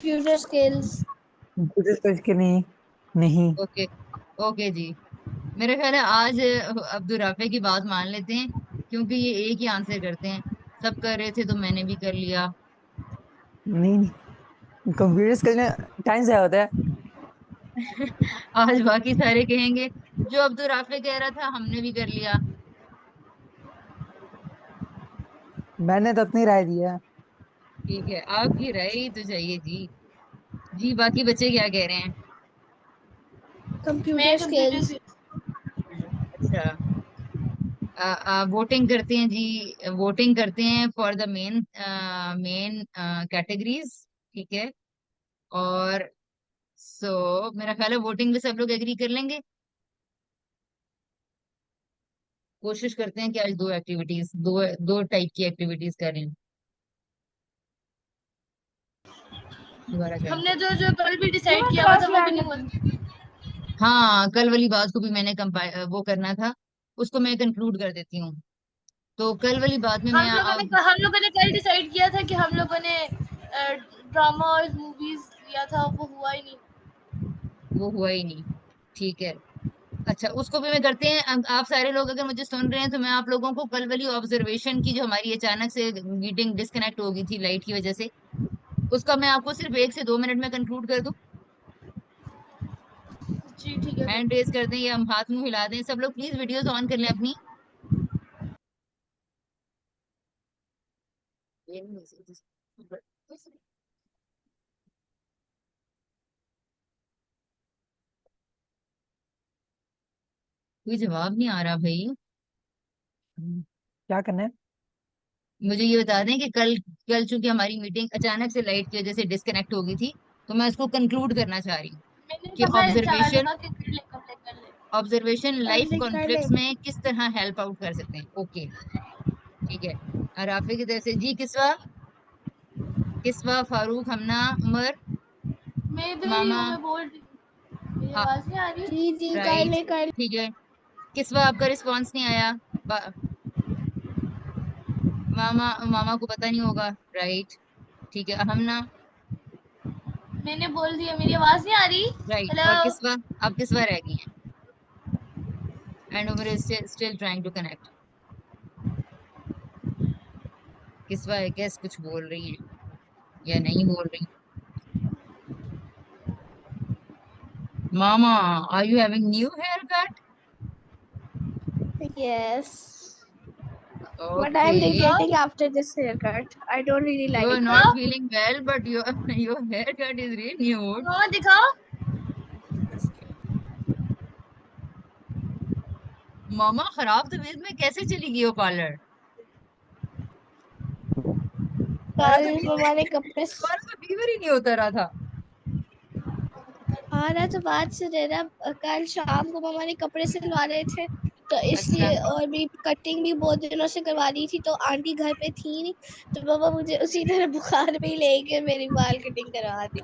Computer skills. Computer skills के नहीं। नहीं। ओके। ओके जी। मेरे ख्याल है आज अब्दुल राफे की बात मान लेते हैं, क्योंकि ये एक ही आंसर करते हैं। सब कर रहे थे तो मैंने भी कर लिया। नहीं नहीं, कंप्यूटर स्किल्स में टाइम ज़्यादा होता है। आज बाकी सारे कहेंगे जो अब्दुल राफे कह रहा था हमने भी कर लिया। मैंने तो अपनी राय दी है। ठीक है, आपकी राय ही तो चाहिए जी। जी बाकी बच्चे क्या कह रहे हैं? Computer skills. अच्छा। वोटिंग करते हैं जी, वोटिंग करते हैं for the main main categories. ठीक है। और मेरा ख्याल है वोटिंग में सब लोग एग्री कर लेंगे। कोशिश करते हैं कि आज दो एक्टिविटीज, दो दो टाइप की एक्टिविटीज करें। दोबारा ज्वाइन हमने करते जो हैं। जो कल भी डिसाइड किया हुआ था वो भी नहीं हुआ। हाँ, कल वाली बात को भी मैंने वो करना था, उसको मैं कंक्लूड कर देती हूँ। तो कल वाली बात में मैं अब हम लोगों ने कल डिसाइड किया था कि हम लोगों ने ड्रामा और मूवीज लिया था, वो हुआ ही नहीं। वो हुआ ही नहीं। ठीक है। अच्छा, उसको भी मैं करते हैं। आप सारे लोग अगर मुझे सुन रहे हैं तो मैं आप लोगों को कल वाली ऑब्जर्वेशन की, जो हमारी अचानक से मीटिंग डिस्कनेक्ट हो गई थी लाइट की वजह से, उसका मैं आपको सिर्फ 1 से 2 मिनट में कंक्लूड कर दूं। जी ठीक है हैंड रेज कर दें या हम हाथ मुंह हिला दें, सब लोग प्लीज वीडियोस ऑन कर लें अपनी। कोई जवाब नहीं आ रहा भाई। क्या करना है? मुझे ये बता दें कि कल कल चूंकि हमारी मीटिंग अचानक से लाइट की वजह से डिस्कनेक्ट हो गई थी, तो मैं इसको कंक्लूड करना चाह रही हूँ मैंने कि कहा ऑब्जर्वेशन, लगा कि कर ले कर ले कर ले। लाइफ कर ले। कॉन्फ्लिक्ट्स में किस तरह हेल्प आउट कर सकते हैं। ओके। ठीक है। राफे की तरफ से जी, किसवा, किसवा, फारूक, हमना, उमर, मैं इधर ही मामा। हूँ, मैं बोल रही हूँ, मेरी हाँ। आवाज नहीं आ रही। जी जी कर राइट। ले कर ले। ठीक है। किसवा आपका रिस्पॉन्स नहीं आया। मामा, मामा को पता नहीं होगा। राइट। ठीक है, हमना। मैंने बोल दिया, मेरी आवाज नहीं आ रही। राइट। और हेलो। किसवा, अब किसवा रह गई है। And Umar is still trying to connect. Kiswa I guess कुछ बोल रही है या नहीं बोल रही। Mama, are you having new haircut? Yes. But I okay. am regretting after this haircut. I don't really You like are it. not feeling well, but your haircut is renewed. हाँ दिखाओ। मामा, खराब तबीयत में कैसे चली गई हो parlour? तुम्हारा तो कल फीवर, मम्मा ने कपड़े। तुम्हारा तो फीवर ही नहीं होता रहा था। हाँ ना, तो बात से देना। कल शाम को मम्मा ने कपड़े सिलवा रहे थे, तो अच्छा। इसलिए, और भी कटिंग भी बहुत दिनों से करवा रही थी, तो आंटी घर पे थी नहीं, तो मम्मा मुझे उसी तरह बुखार में ही लेके मेरी बाल कटिंग करवा दी।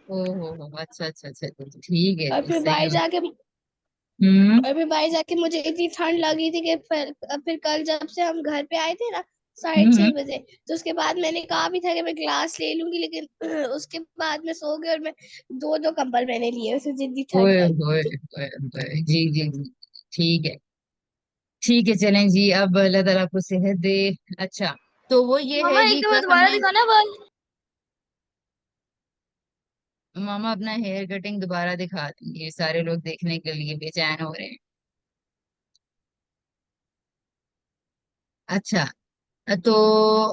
ओहो, अच्छा अच्छा अच्छा अच्छा, ठीक है और जी, फिर सही बाहर हो। जाके हम्म। और फिर बाहर जाके मुझे इतनी ठंड लगी थी कि फिर कल जब से हम घर पे आए थे ना, साढ़े हम्म। छह बजे तो उसके बाद मैंने कहा भी था कि मैं क्लास ले लूंगी, लेकिन उसके बाद मैं सो गई, और मैं दो दो कंबल मैंने लिए, उसे जितनी ठंड ओए लगी ओए थी। ओए ओए, जी जी जी। ठीक है। ठीक है, चलें जी, अब अल्लाह ताला आपको सेहत दे। अच्छा, तो वो ये मामा है एक जी, दफा कल दोबारा हमने, दिखाना बाल। मामा अपना हेयर कटिंग दोबारा दिखा देंगे, सारे लोग देखने के लिए बेचैन हो रहे हैं। अच्छा। तो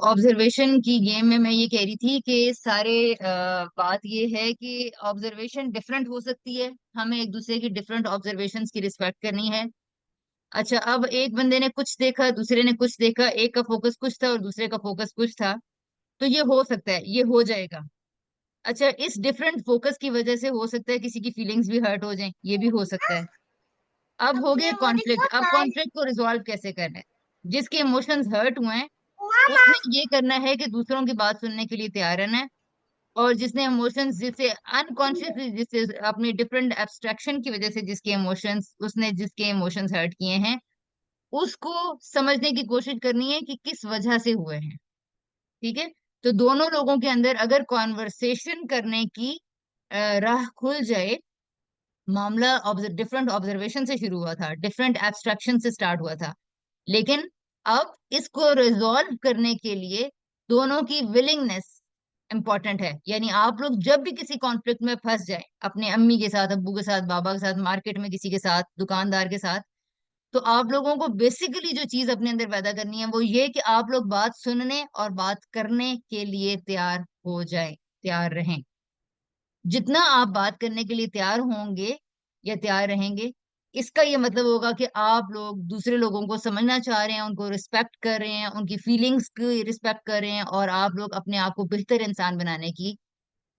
ऑब्जर्वेशन की गेम में मैं ये कह रही थी कि सारे बात ये है कि ऑब्जर्वेशन डिफरेंट हो सकती है, हमें एक दूसरे की डिफरेंट ऑब्जर्वेशंस की रिस्पेक्ट करनी है। अच्छा, अब एक बंदे ने कुछ देखा, दूसरे ने कुछ देखा, एक का फोकस कुछ था और दूसरे का फोकस कुछ था, तो ये हो सकता है, ये हो जाएगा। अच्छा, इस डिफरेंट फोकस की वजह से हो सकता है किसी की फीलिंग्स भी हर्ट हो जाएं, ये भी हो सकता है। अब हो गया अपने वो कॉन्फ्लिक्ट, दिखा अब बाल। कॉन्फ्लिक्ट को रिजॉल्व कैसे करना है। जिसके इमोशंस हर्ट हुए हैं उसने ये करना है कि दूसरों की बात सुनने के लिए तैयार रहना है। और जिसने इमोशंस, जिसे अनकॉन्शियसली, जिससे अपनी डिफरेंट एब्स्ट्रैक्शन की वजह से जिसके इमोशंस हर्ट किए हैं, उसको समझने की कोशिश करनी है कि किस वजह से हुए हैं। ठीक है। तो दोनों लोगों के अंदर अगर कॉन्वर्सेशन करने की राह खुल जाए, मामला डिफरेंट ऑब्जर्वेशन से शुरू हुआ था, डिफरेंट एब्स्ट्रैक्शन से स्टार्ट हुआ था, लेकिन अब इसको रिजॉल्व करने के लिए दोनों की विलिंगनेस इंपॉर्टेंट है। यानी आप लोग जब भी किसी कॉन्फ्लिक्ट में फंस जाए, अपने अम्मी के साथ, अब्बू के साथ, बाबा के साथ, मार्केट में किसी के साथ, दुकानदार के साथ, तो आप लोगों को बेसिकली जो चीज अपने अंदर पैदा करनी है वो ये कि आप लोग बात सुनने और बात करने के लिए तैयार हो जाएं, तैयार रहें। जितना आप बात करने के लिए तैयार होंगे या तैयार रहेंगे, इसका ये मतलब होगा कि आप लोग दूसरे लोगों को समझना चाह रहे हैं, उनको रिस्पेक्ट कर रहे हैं, उनकी फीलिंग्स की रिस्पेक्ट कर रहे हैं, और आप लोग अपने आप को बेहतर इंसान बनाने की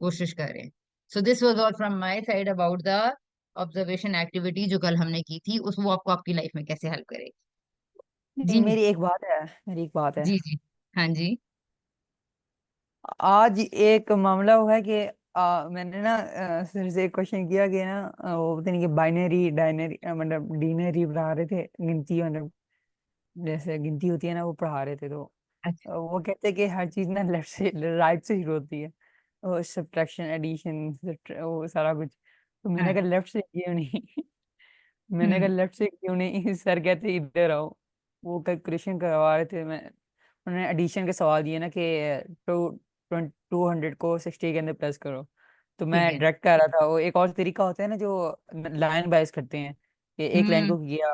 कोशिश कर रहे हैं। So this was all from my side about the observation activity जो कल हमने की थी, उस वो आपको आपकी लाइफ में कैसे हेल्प करेगी। नहीं, जी मेरी एक बात है, मेरी एक बात है। जी जी। हाँ जी। आज एक मामला हुआ है कि मैंने ना सर से एक क्वेश्चन किया कि ना वो पता नहीं कि बाइनरी डाइनरी मतलब डीनरी पढ़ा रहे थे, गिनती मतलब जैसे गिनती होती है ना वो पढ़ा रहे थे। तो अच्छा। वो कहते हैं कि हर चीज ना लेफ्ट से राइट से शुरू होती है, वो सब्ट्रैक्शन एडिशन वो सारा कुछ। तो मैंने हाँ। कहा लेफ्ट से क्यों नहीं मैंने कहा हम्म। लेफ्ट से क्यों नहीं सर कहते इधर आओ। वो कैलकुलेशन करवा रहे थे, मैं उन्होंने एडिशन के सवाल दिए ना कि टू 200 को 60 के अंदर प्लस करो। तो ठीक मैं है। डायरेक्ट कर रहा था। वो एक और तरीका होता है ना जो लाइन बाइज करते हैं कि एक लाइन हम्म। को किया,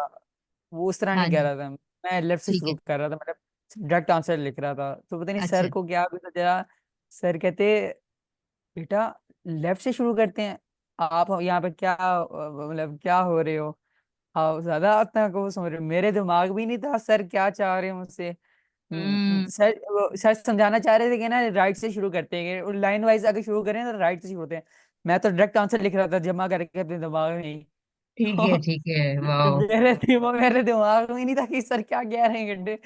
वो उस तरह हाँ नहीं कह जी। रहा था। मैं लेफ्ट से ठीक है। शुरू कर रहा था, मतलब डायरेक्ट आंसर लिख रहा था। तो पता नहीं अच्छा। सर को क्या भी तो जरा, सर कहते बेटा लेफ्ट से शुरू करते हैं, आप यहाँ पे क्या मतलब क्या हो रहे हो, हाँ ज्यादा आता को समझ रहे हो। मेरे दिमाग भी नहीं था सर क्या चाह रहे हैं मुझसे। हम्म। सर समझाना चाह रहे थे कि ना राइट से शुरू करते हैं, और लाइन वाइज अगर शुरू करें तो राइट से शुरू होते हैं। मैं तो डायरेक्ट आंसर लिख रहा था जमा करके अपने दिमाग में ही। ठीक है। तो ठीक है। वाह। मेरे दिमाग में ही नहीं था कि सर क्या कह रहे हैं घंटे।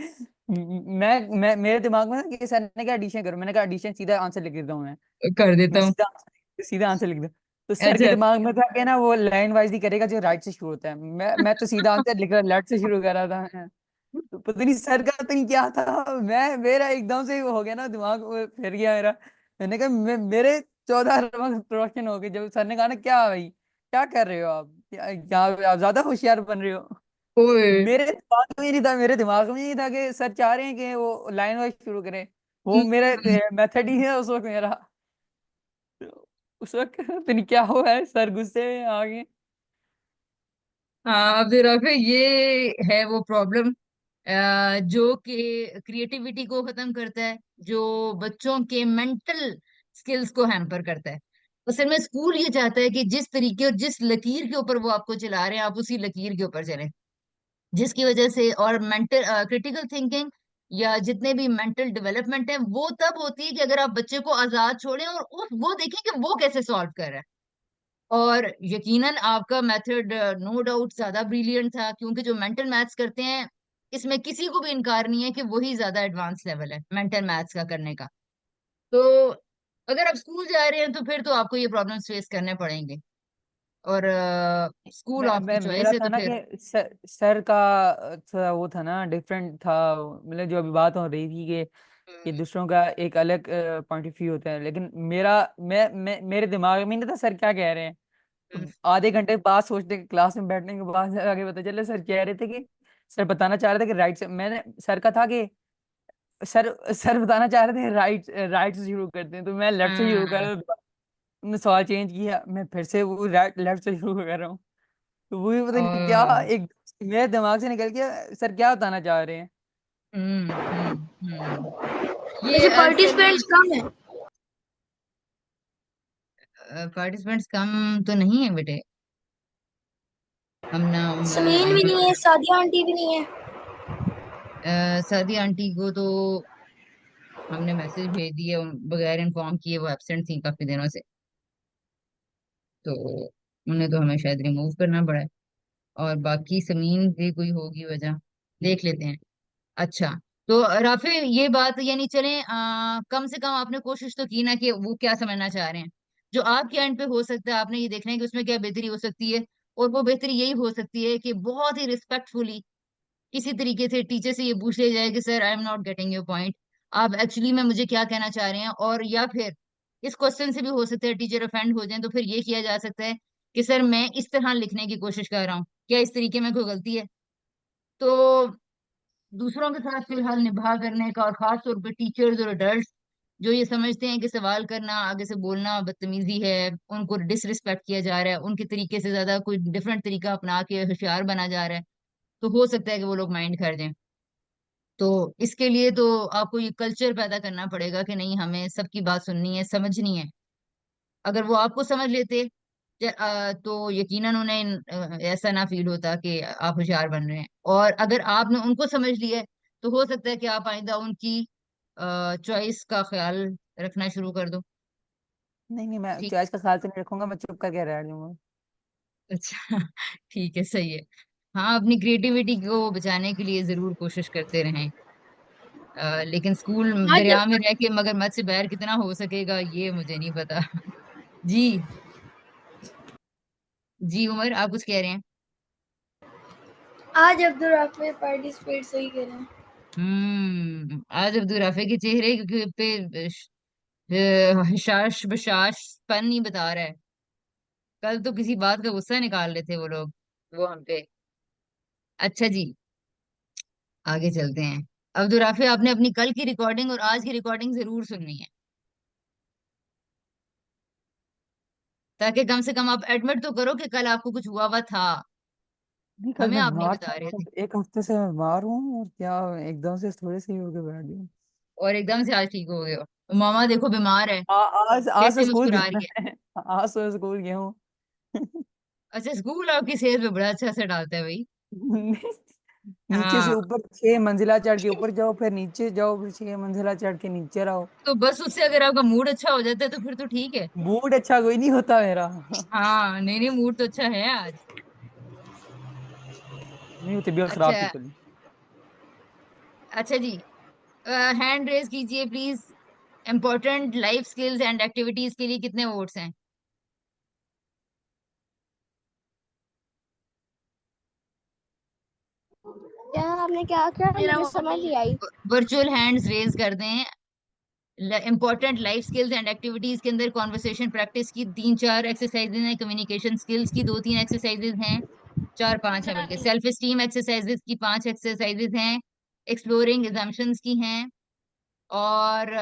मेरे दिमाग में था कि सर ने कहा एडिशन करो, मैंने कहा एडिशन सीधा आंसर लिख देता हूँ मैं। कर देता मैं हूँ। सीधा आंसर लिख दूं। तो सर के अच्छा। दिमाग में था कि ना वो लाइन वाइज ही करेगा जो राइट से शुरू होता है। मैं तो सीधा आंसर लिख रहा, लेफ्ट से शुरू कर रहा था मैं। तो पता नहीं सर का पता नहीं क्या था, मेरा एकदम से वो हो गया ना, दिमाग वो फिर गया मेरा। मैंने कहा मेरे 14 रोशन हो गए जब सर ने कहा ना क्या भाई क्या कर रहे हो आप, क्या आप ज्यादा होशियार बन रहे हो। ओए। मेरे दिमाग में नहीं था कि सर चाह रहे हैं कि वो लाइन वाइज शुरू करें। वो मेरे हम्म। मेथड ही है उस वक्त मेरा। तो उस वक्त पता नहीं क्या हुआ है, सर गुस्से में आ गए। हाँ, अब जरा फिर ये है वो प्रॉब्लम जो कि क्रिएटिविटी को खत्म करता है, जो बच्चों के मेंटल स्किल्स को हैम्पर करता है। असल में स्कूल ये चाहता है कि जिस तरीके और जिस लकीर के ऊपर वो आपको चला रहे हैं, आप उसी लकीर के ऊपर चलें, जिसकी वजह से और मेंटल क्रिटिकल थिंकिंग या जितने भी मेंटल डेवलपमेंट है वो तब होती है कि अगर आप बच्चे को आजाद छोड़ें और वो देखें कि वो कैसे सॉल्व कर रहा है। और यकीनन आपका मेथड नो डाउट ज्यादा ब्रिलियंट था, क्योंकि जो मेंटल मैथ्स करते हैं, इसमें किसी को भी इनकार नहीं है कि वही ज्यादा एडवांस लेवल है मेंटल मैथ्स का करने का। तो अगर आप स्कूल जा रहे हैं तो फिर तो आपको ये प्रॉब्लम्स फेस करने पड़ेंगे, और स्कूल आपकी चॉइस मेरा है था तो ना फिर। कि सर का थोड़ा वो था ना डिफरेंट था। मतलब जो अभी बात हो रही थी कि हम्म। दूसरों का एक अलग पॉइंट ऑफ व्यू होता है, लेकिन मेरा मेरे दिमाग में नहीं था सर क्या कह रहे हैं। हम्म। आधे घंटे बाद सोचते क्लास में बैठने के बाद आगे पता चले सर कह रहे थे कि सर बताना चाह रहे थे कि राइट से, मैंने सर का था कि सर बताना चाह रहे थे राइट राइट से शुरू करते हैं, तो मैं लेफ्ट से शुरू कर हाँ। रहा था। मैं सवाल चेंज किया, मैं फिर से वो राइट लेफ्ट से शुरू कर रहा हूँ। तो वो भी पता नहीं क्या ओ। एक मेरे दिमाग से निकल गया सर क्या बताना चाह रहे हैं। हम्म। ये वैसे सभी पार्टिसिपेंट्स कम है। पार्टिसिपेंट्स कम तो नहीं है बेटे। हम ना समीन भी नहीं है, सादिया आंटी भी नहीं है। सादी आंटी को तो हमने मैसेज भेज दिए, बगैर इन्फॉर्म किए वो एब्सेंट थी काफी दिनों से, तो उन्हें तो हमें शायद रिमूव करना पड़ा है। और बाकी समीन की कोई होगी वजह, देख लेते हैं। अच्छा, तो राफे ये बात यानी चले, कम से कम आपने कोशिश तो की ना कि वो क्या समझना चाह रहे हैं। जो आपके एंड पे हो सकता है आपने ये देखना है कि उसमें क्या बेहतरी हो सकती है, और वो बेहतरी यही हो सकती है कि बहुत ही रिस्पेक्टफुली किसी तरीके से टीचर से ये पूछ लिया जाए कि sir I am not getting your point, आप एक्चुअली में मुझे क्या कहना चाह रहे हैं, और या फिर इस क्वेश्चन से भी हो सकता है टीचर ऑफेंड हो जाए, तो फिर ये किया जा सकता है कि सर मैं इस तरह लिखने की कोशिश कर रहा हूँ, क्या इस तरीके में कोई गलती है? तो दूसरों के साथ फिलहाल निभा करने का, और खास तौर पे टीचर्स और अडल्ट जो ये समझते हैं कि सवाल करना, आगे से बोलना बदतमीजी है, उनको डिसरिस्पेक्ट किया जा रहा है, उनके तरीके से ज्यादा कोई डिफरेंट तरीका अपना के होशियार बना जा रहा है, तो हो सकता है कि वो लोग माइंड कर जाएं। तो इसके लिए तो आपको ये कल्चर पैदा करना पड़ेगा कि नहीं, हमें सबकी बात सुननी है, समझनी है। अगर वो आपको समझ लेते तो यकीनन उन्हें ऐसा ना फील होता कि आप होशियार बन रहे हैं। और अगर आपने उनको समझ लिया है, तो हो सकता है कि आप आइंदा उनकी चॉइस का ख्याल रखना शुरू कर दो। नहीं नहीं, मैं ठीक। चॉइस का ख्याल तो नहीं रखूंगा, मैं चुप करके रह जाऊंगा। अच्छा ठीक है, सही है। हाँ, अपनी क्रिएटिविटी को बचाने के लिए जरूर कोशिश करते रहें। लेकिन स्कूल आज दरिया में रह के मगरमच्छ से बैर कितना हो सकेगा, ये मुझे नहीं पता। जी। जी उमर, आप कुछ कह रहे हैं? आज अब्दुल राफे पार्टिसिपेट सही करें। आज अब्दुल राफे के चेहरे पे हशाश बशाश पन नहीं बता रहा है। कल तो किसी बात का गुस्सा निकाल रहे थे वो लोग, वो हम पे। अच्छा जी, आगे चलते हैं। अब्दुल राफे, आपने अपनी कल की रिकॉर्डिंग और आज की रिकॉर्डिंग जरूर सुननी है, ताकि कम से कम आप एडमिट तो करो कि कल आपको कुछ हुआ हुआ था। नहीं, कल हमें मैं आप नहीं बीमार था, बता रहे थे, मतलब एक हफ्ते से मैं बीमार हूँ, और क्या एकदम से थोड़े से ही होके बैठ गया। और एकदम से आज ठीक हो गए हो। मामा देखो बीमार है, आज आज से कैसे स्कूल मुस्कुरा गया रही है। मैं। आज से स्कूल गया हूँ। अच्छा, स्कूल आपकी सेहत पे बड़ा अच्छा असर डालता है भाई। नीचे से हाँ, ऊपर 6 मंजिला चढ़ के ऊपर जाओ, फिर नीचे जाओ, फिर 6 मंजिला चढ़ के नीचे रहो। तो बस उससे अगर आपका मूड अच्छा हो जाता है तो फिर तो ठीक है। मूड अच्छा कोई नहीं होता मेरा। हाँ, नहीं नहीं, मूड तो अच्छा है आज। नहीं, तबीयत खराब थी अच्छा। कल। अच्छा जी, हैंड रेज कीजिए please. Important life skills and activities के लिए कितने वोट्स हैं? क्या आपने क्या क्या मेरा मुझे वोट समझ नहीं नहीं है। आई। वर्चुअल हैंड्स रेज कर दें। Important life skills and activities के अंदर कॉन्वर्सेशन प्रैक्टिस की 3-4 एक्सरसाइजेज हैं, कम्युनिकेशन स्किल्स की 2-3 एक्सरसाइजेज हैं, 4-5 है मेरा बल्कि, नहीं है। सेल्फ एस्टीम एक्सरसाइजेज की 5 एक्सरसाइजेज हैं, एक्सप्लोरिंग एजम्पशंस की हैं, और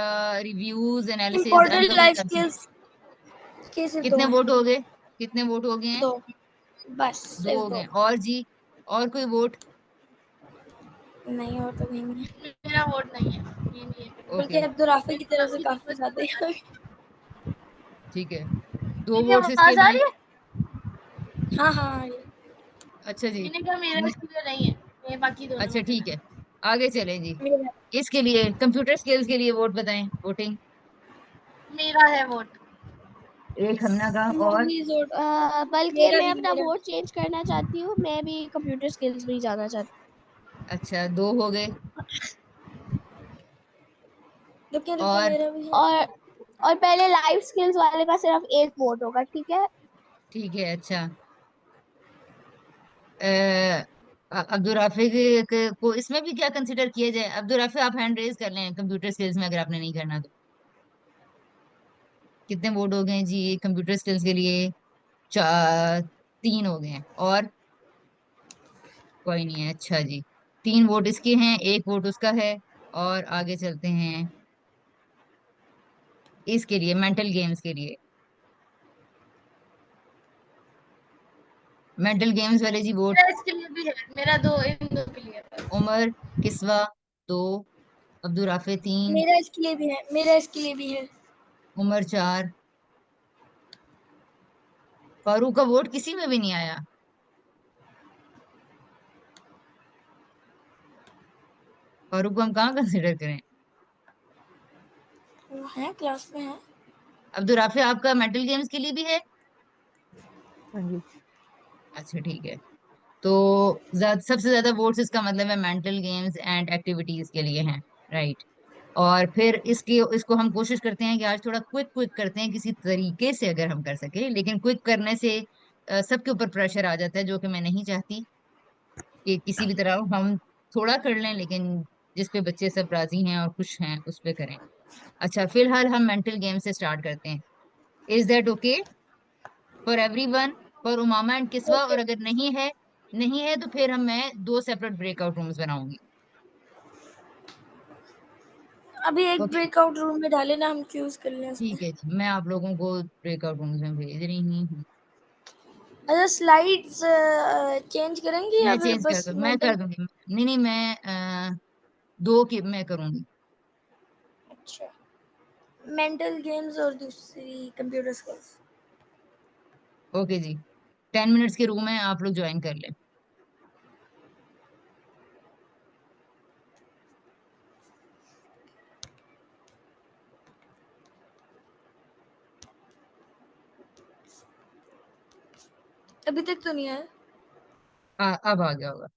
reviews analysis important incoming life assumptions. Skills के सिर्फ दो कितने हैं। वोट हो गए? कितने वोट हो गए हैं? दो, बस 2 सिर्फ हो गए दो। हैं। और जी, और कोई वोट? नहीं और तो कहीं नहीं है। मेरा वोट नहीं है, ये नहीं है, बल्कि ओके, अब्दुल राफी की तरफ से काफी ज्यादा है। ठीक है। 2 मेरी वोट्स इसके आवाज आ लिए। रही है? हाँ हाँ, अच्छा जी। मैंने कहा मेरा न- इसलिए नहीं है, ये बाकी दोनों अच्छा में से ठीक है, आगे चलें जी। मेरा इसके लिए कंप्यूटर स्किल्स के लिए वोट बताएं, वोटिंग। मेरा है वोट। एक हमना का, और मूवीज और बल्कि मेरा मैं भी अपना मेरा वोट चेंज करना चाहती हूँ, मैं भी कंप्यूटर स्किल्स में ही जाना चाहती अच्छा 2 हो गए। रुको और मेरा भी है। हूँ। और पहले लाइफ स्किल्स वाले का सिर्फ एक वोट होगा, ठीक है। ठीक है। अच्छा, अ, अब्दुल राफे को इसमें भी क्या कंसिडर किया जाए? अब्दुल राफे, आप हैंड रेज कर लें कंप्यूटर स्किल्स में, अगर आपने नहीं करना तो। कितने वोट हो गए हैं जी कंप्यूटर स्किल्स के लिए? 3 हो गए हैं, और कोई नहीं है। अच्छा जी, 3 वोट इसके हैं, 1 वोट उसका है। और आगे चलते हैं, इसके लिए मेंटल गेम्स के लिए, मेंटल गेम्स वाले जी वोट। मेरा इसके लिए भी है, मेरा दो, इन दो के लिए है। उमर, किस्वा 2, अब्दुल राफे 3, मेरा इसके लिए भी है, मेरा इसके लिए भी है। उमर 4। फारूक का वोट किसी में भी नहीं आया। फारूक को हम कहाँ कंसिडर करें? वो है, क्लास में है। अब्दुल राफे, आपका मेंटल गेम्स के लिए भी है? हाँ जी। अच्छा ठीक है। तो सबसे ज्यादा वोट्स इसका मतलब है मेंटल गेम्स एंड एक्टिविटीज के लिए हैं, राइट। और फिर इसको हम कोशिश करते हैं कि आज थोड़ा क्विक क्विक करते हैं, किसी तरीके से अगर हम कर सके, लेकिन क्विक करने से सबके ऊपर प्रेशर आ जाता है, जो कि मैं नहीं चाहती कि किसी भी तरह हम थोड़ा कर लें, लेकिन जिस पे बच्चे सब राजी हैं और खुश हैं उस पे करें। अच्छा, फिलहाल हम मेंटल गेम से स्टार्ट करते हैं। Is that okay for everyone, for Umama and Kiswa? और ओके। अगर नहीं है तो फिर मैं 2 सेपरेट ब्रेकआउट रूम्स बनाऊंगी। अभी एक ओके, ब्रेकआउट रूम में डाले ना, हम चूज कर लें उसमें। ठीक है जी, मैं आप लोगों को ब्रेकआउट रूम्स में भेज रही हूँ। अच्छा, स्लाइड्स चेंज करेंगे या मैं फिर चेंज कर बस दूँ, मैं कर मेंटल? दूंगी। नहीं नहीं, मैं 2 की मैं करूंगी। अच्छा, मेंटल गेम्स और दूसरी कंप्यूटर स्किल्स। ओके जी, 10 मिनट्स के रूम है, आप लोग ज्वाइन कर लें। अभी तक तो नहीं आया। अब आ गया होगा।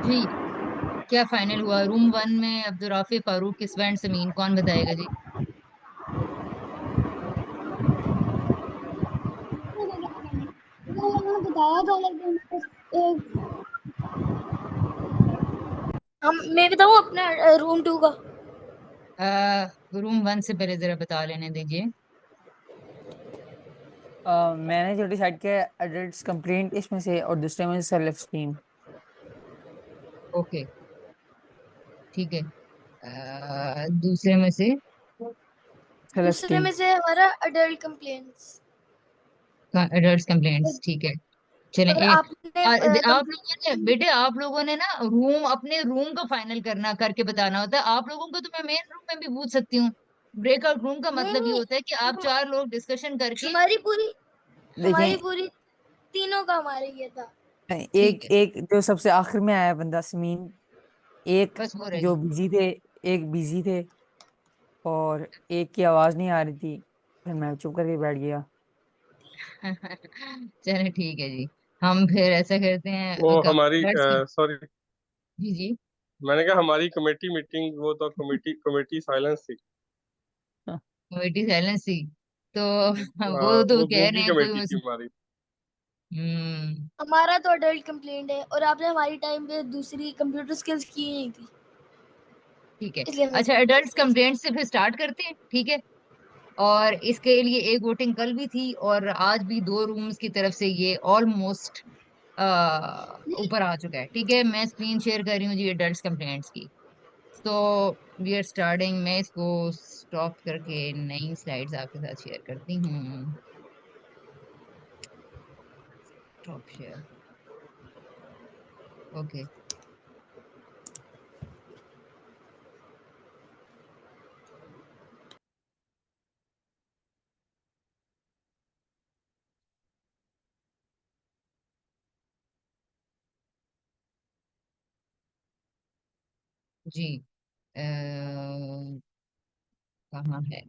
जी, क्या फाइनल हुआ? रूम 1 में अब्दुल फारूक, किस्वा एंड समीन, कौन बताएगा जी? उन्होंने बताया था लेकिन हम मैं बताऊं अपना रूम 2 का। रूम 1 से पहले जरा बता लेने दीजिए। मैंने जो डिसाइड किया एडल्ट्स कंप्लेंट इसमें से, और दूसरे में सेल्फ स्टीम। ओके, ठीक है। दूसरे में से? सेल्फ दूसरे स्टीम। में से हमारा अडल्ट कंप्लेंट्स। एडल्ट्स कंप्लेंट्स, ठीक है। चलें और एक। आपने आप लोगों ने बेटे, आप लोगों ने ना अपने रूम का फाइनल करना करके बताना होता है। आप लोगों को तो मैं मेन रूम में भी पूछ सकती हूँ। ब्रेकआउट रूम का नहीं मतलब ये नहीं, होता है कि आप 4 लोग डिस्कशन करके। हमारी पूरी हमारी देखें, पूरी तीनों का हमारे ये था। ठीक एक है, एक जो सबसे आखिर में आया बंदा समीन, एक बस हो जो रहेगी। बिजी थे, एक बिजी थे, और एक की आवाज नहीं आ रही थी, फिर मैं चुप करके बैठ गया। चले ठीक है जी, हम फिर ऐसा करते हैं। वो हमारी लेट्स। सॉरी, जी जी। मैंने कहा हमारी कमेटी मीटिंग, वो तो कमेटी कमेटी साइलेंस थी। कमेटी साइलेंस थी तो वो तो वो कह रहे गूंगी हैं कोई कमेटी थी हमारी। हम्म। हमारा तो अडल्ट कंप्लेंट है, और आपने हमारी टाइम पे दूसरी कंप्यूटर स्किल्स की नहीं थी, ठीक है। इसलिए मैं अच्छा, एडल्ट्स कंप्लेंट से फिर स्टार्ट करते हैं, ठीक है। और इसके लिए एक वोटिंग कल भी थी और आज भी 2 रूम्स की तरफ से ये ऑलमोस्ट ऊपर आ चुका है। ठीक है, मैं स्क्रीन शेयर कर रही हूँ जी एडल्ट्स कंप्लेंट्स की। तो वी आर स्टार्टिंग। मैं इसको स्टॉप करके नई स्लाइड्स आपके साथ शेयर करती हूँ। Stop share. ओके जी। कहाँ है?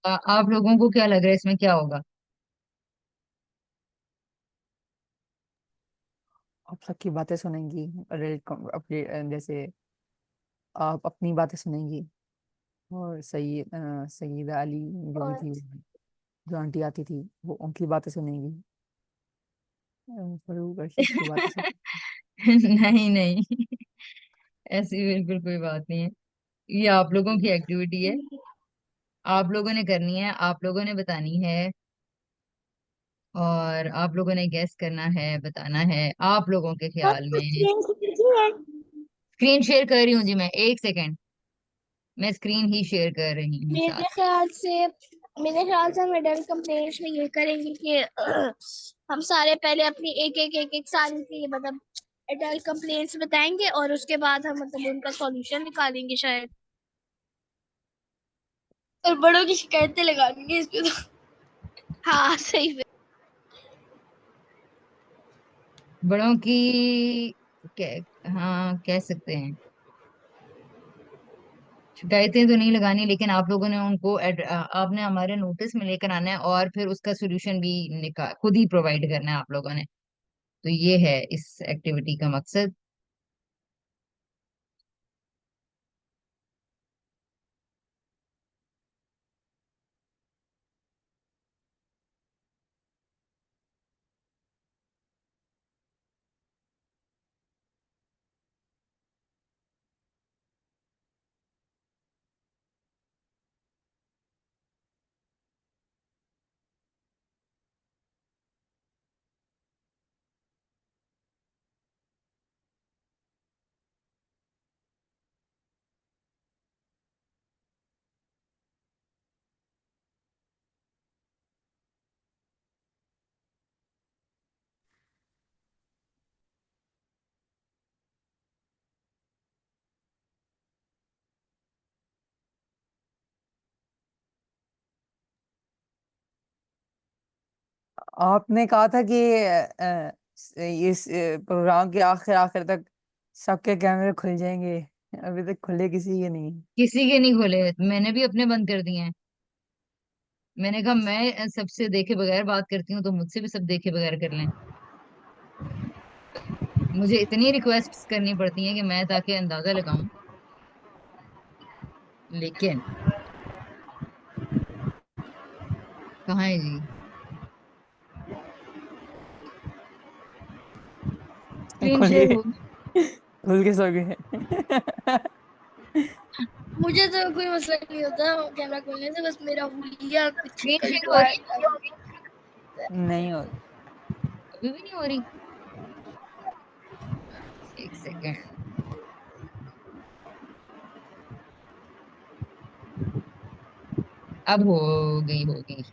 आप लोगों को क्या लग रहा है इसमें क्या होगा? आप सबकी बातें सुनेंगी, अपनी जैसे आप अपनी बातें सुनेंगी, और सईदा अली जो भी और थी, जो आंटी आती थी, वो उनकी बातें सुनेंगी। फरूक अर्शिद की बातें सुन। नहीं नहीं, ऐसी बिल्कुल कोई बात नहीं है। ये आप लोगों की एक्टिविटी है, आप लोगों ने करनी है, आप लोगों ने बतानी है, और आप लोगों ने गेस करना है, बताना है आप लोगों के ख्याल में। स्क्रीन शेयर कर रही हूँ जी मैं, एक सेकेंड, मैं स्क्रीन ही शेयर कर रही हूँ साथ। मेरे ख्याल से हम एडल्ट कंप्लेंट्स में ये करेंगे कि हम सारे पहले अपनी एक साल की मतलब एडल्ट कंप्लेंट्स बताएंगे और उसके बाद हम मतलब उनका सॉल्यूशन निकालेंगे शायद। और बड़ों की शिकायतें लगा देंगे इस पे तो। हाँ सही है। बड़ों की हाँ कह सकते हैं, शिकायतें तो नहीं लगानी, लेकिन आप लोगों ने उनको आपने हमारे नोटिस में लेकर आना है, और फिर उसका सोल्यूशन भी खुद ही प्रोवाइड करना है आप लोगों ने। तो ये है इस एक्टिविटी का मकसद। आपने कहा था कि इस प्रोग्राम के आखिर आखिर तक सबके कैमरे खुल जाएंगे। अभी तक खुले किसी के नहीं। किसी के नहीं खोले, मैंने भी अपने बंद कर दिए हैं। मैंने कहा मैं सबसे देखे बगैर बात करती हूँ, तो मुझसे भी सब देखे बगैर कर लें। मुझे इतनी रिक्वेस्ट करनी पड़ती है कि मैं ताकि अंदाजा लगाऊं, लेकिन कहाँ है जी? स्क्रीन खुल शेयर के हो? खुल के सो गए। मुझे तो कोई मसला नहीं होता कैमरा खोलने से, बस मेरा हुलिया कुछ स्क्रीन कभी शेयर हो रही कभार। नहीं हो। अभी भी नहीं हो रही? एक सेकेंड। अब हो गई, हो गई।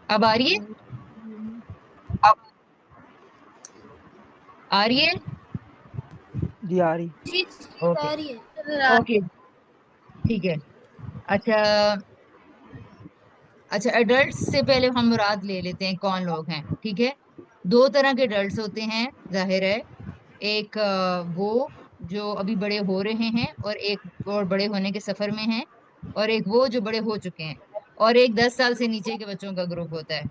अब आ रही है? अब आ रही है? जी आ रही। जी ओके, आ रही है, नजर आ रही ओके, ठीक है। अच्छा, अच्छा, एडल्ट से पहले हम मुराद ले लेते हैं कौन लोग हैं, ठीक है। दो तरह के एडल्ट्स होते हैं, जाहिर है। एक वो जो अभी बड़े हो रहे हैं, और एक और बड़े होने के सफर में हैं, और एक वो जो बड़े हो चुके हैं, और एक 10 साल से नीचे के बच्चों का ग्रुप होता है,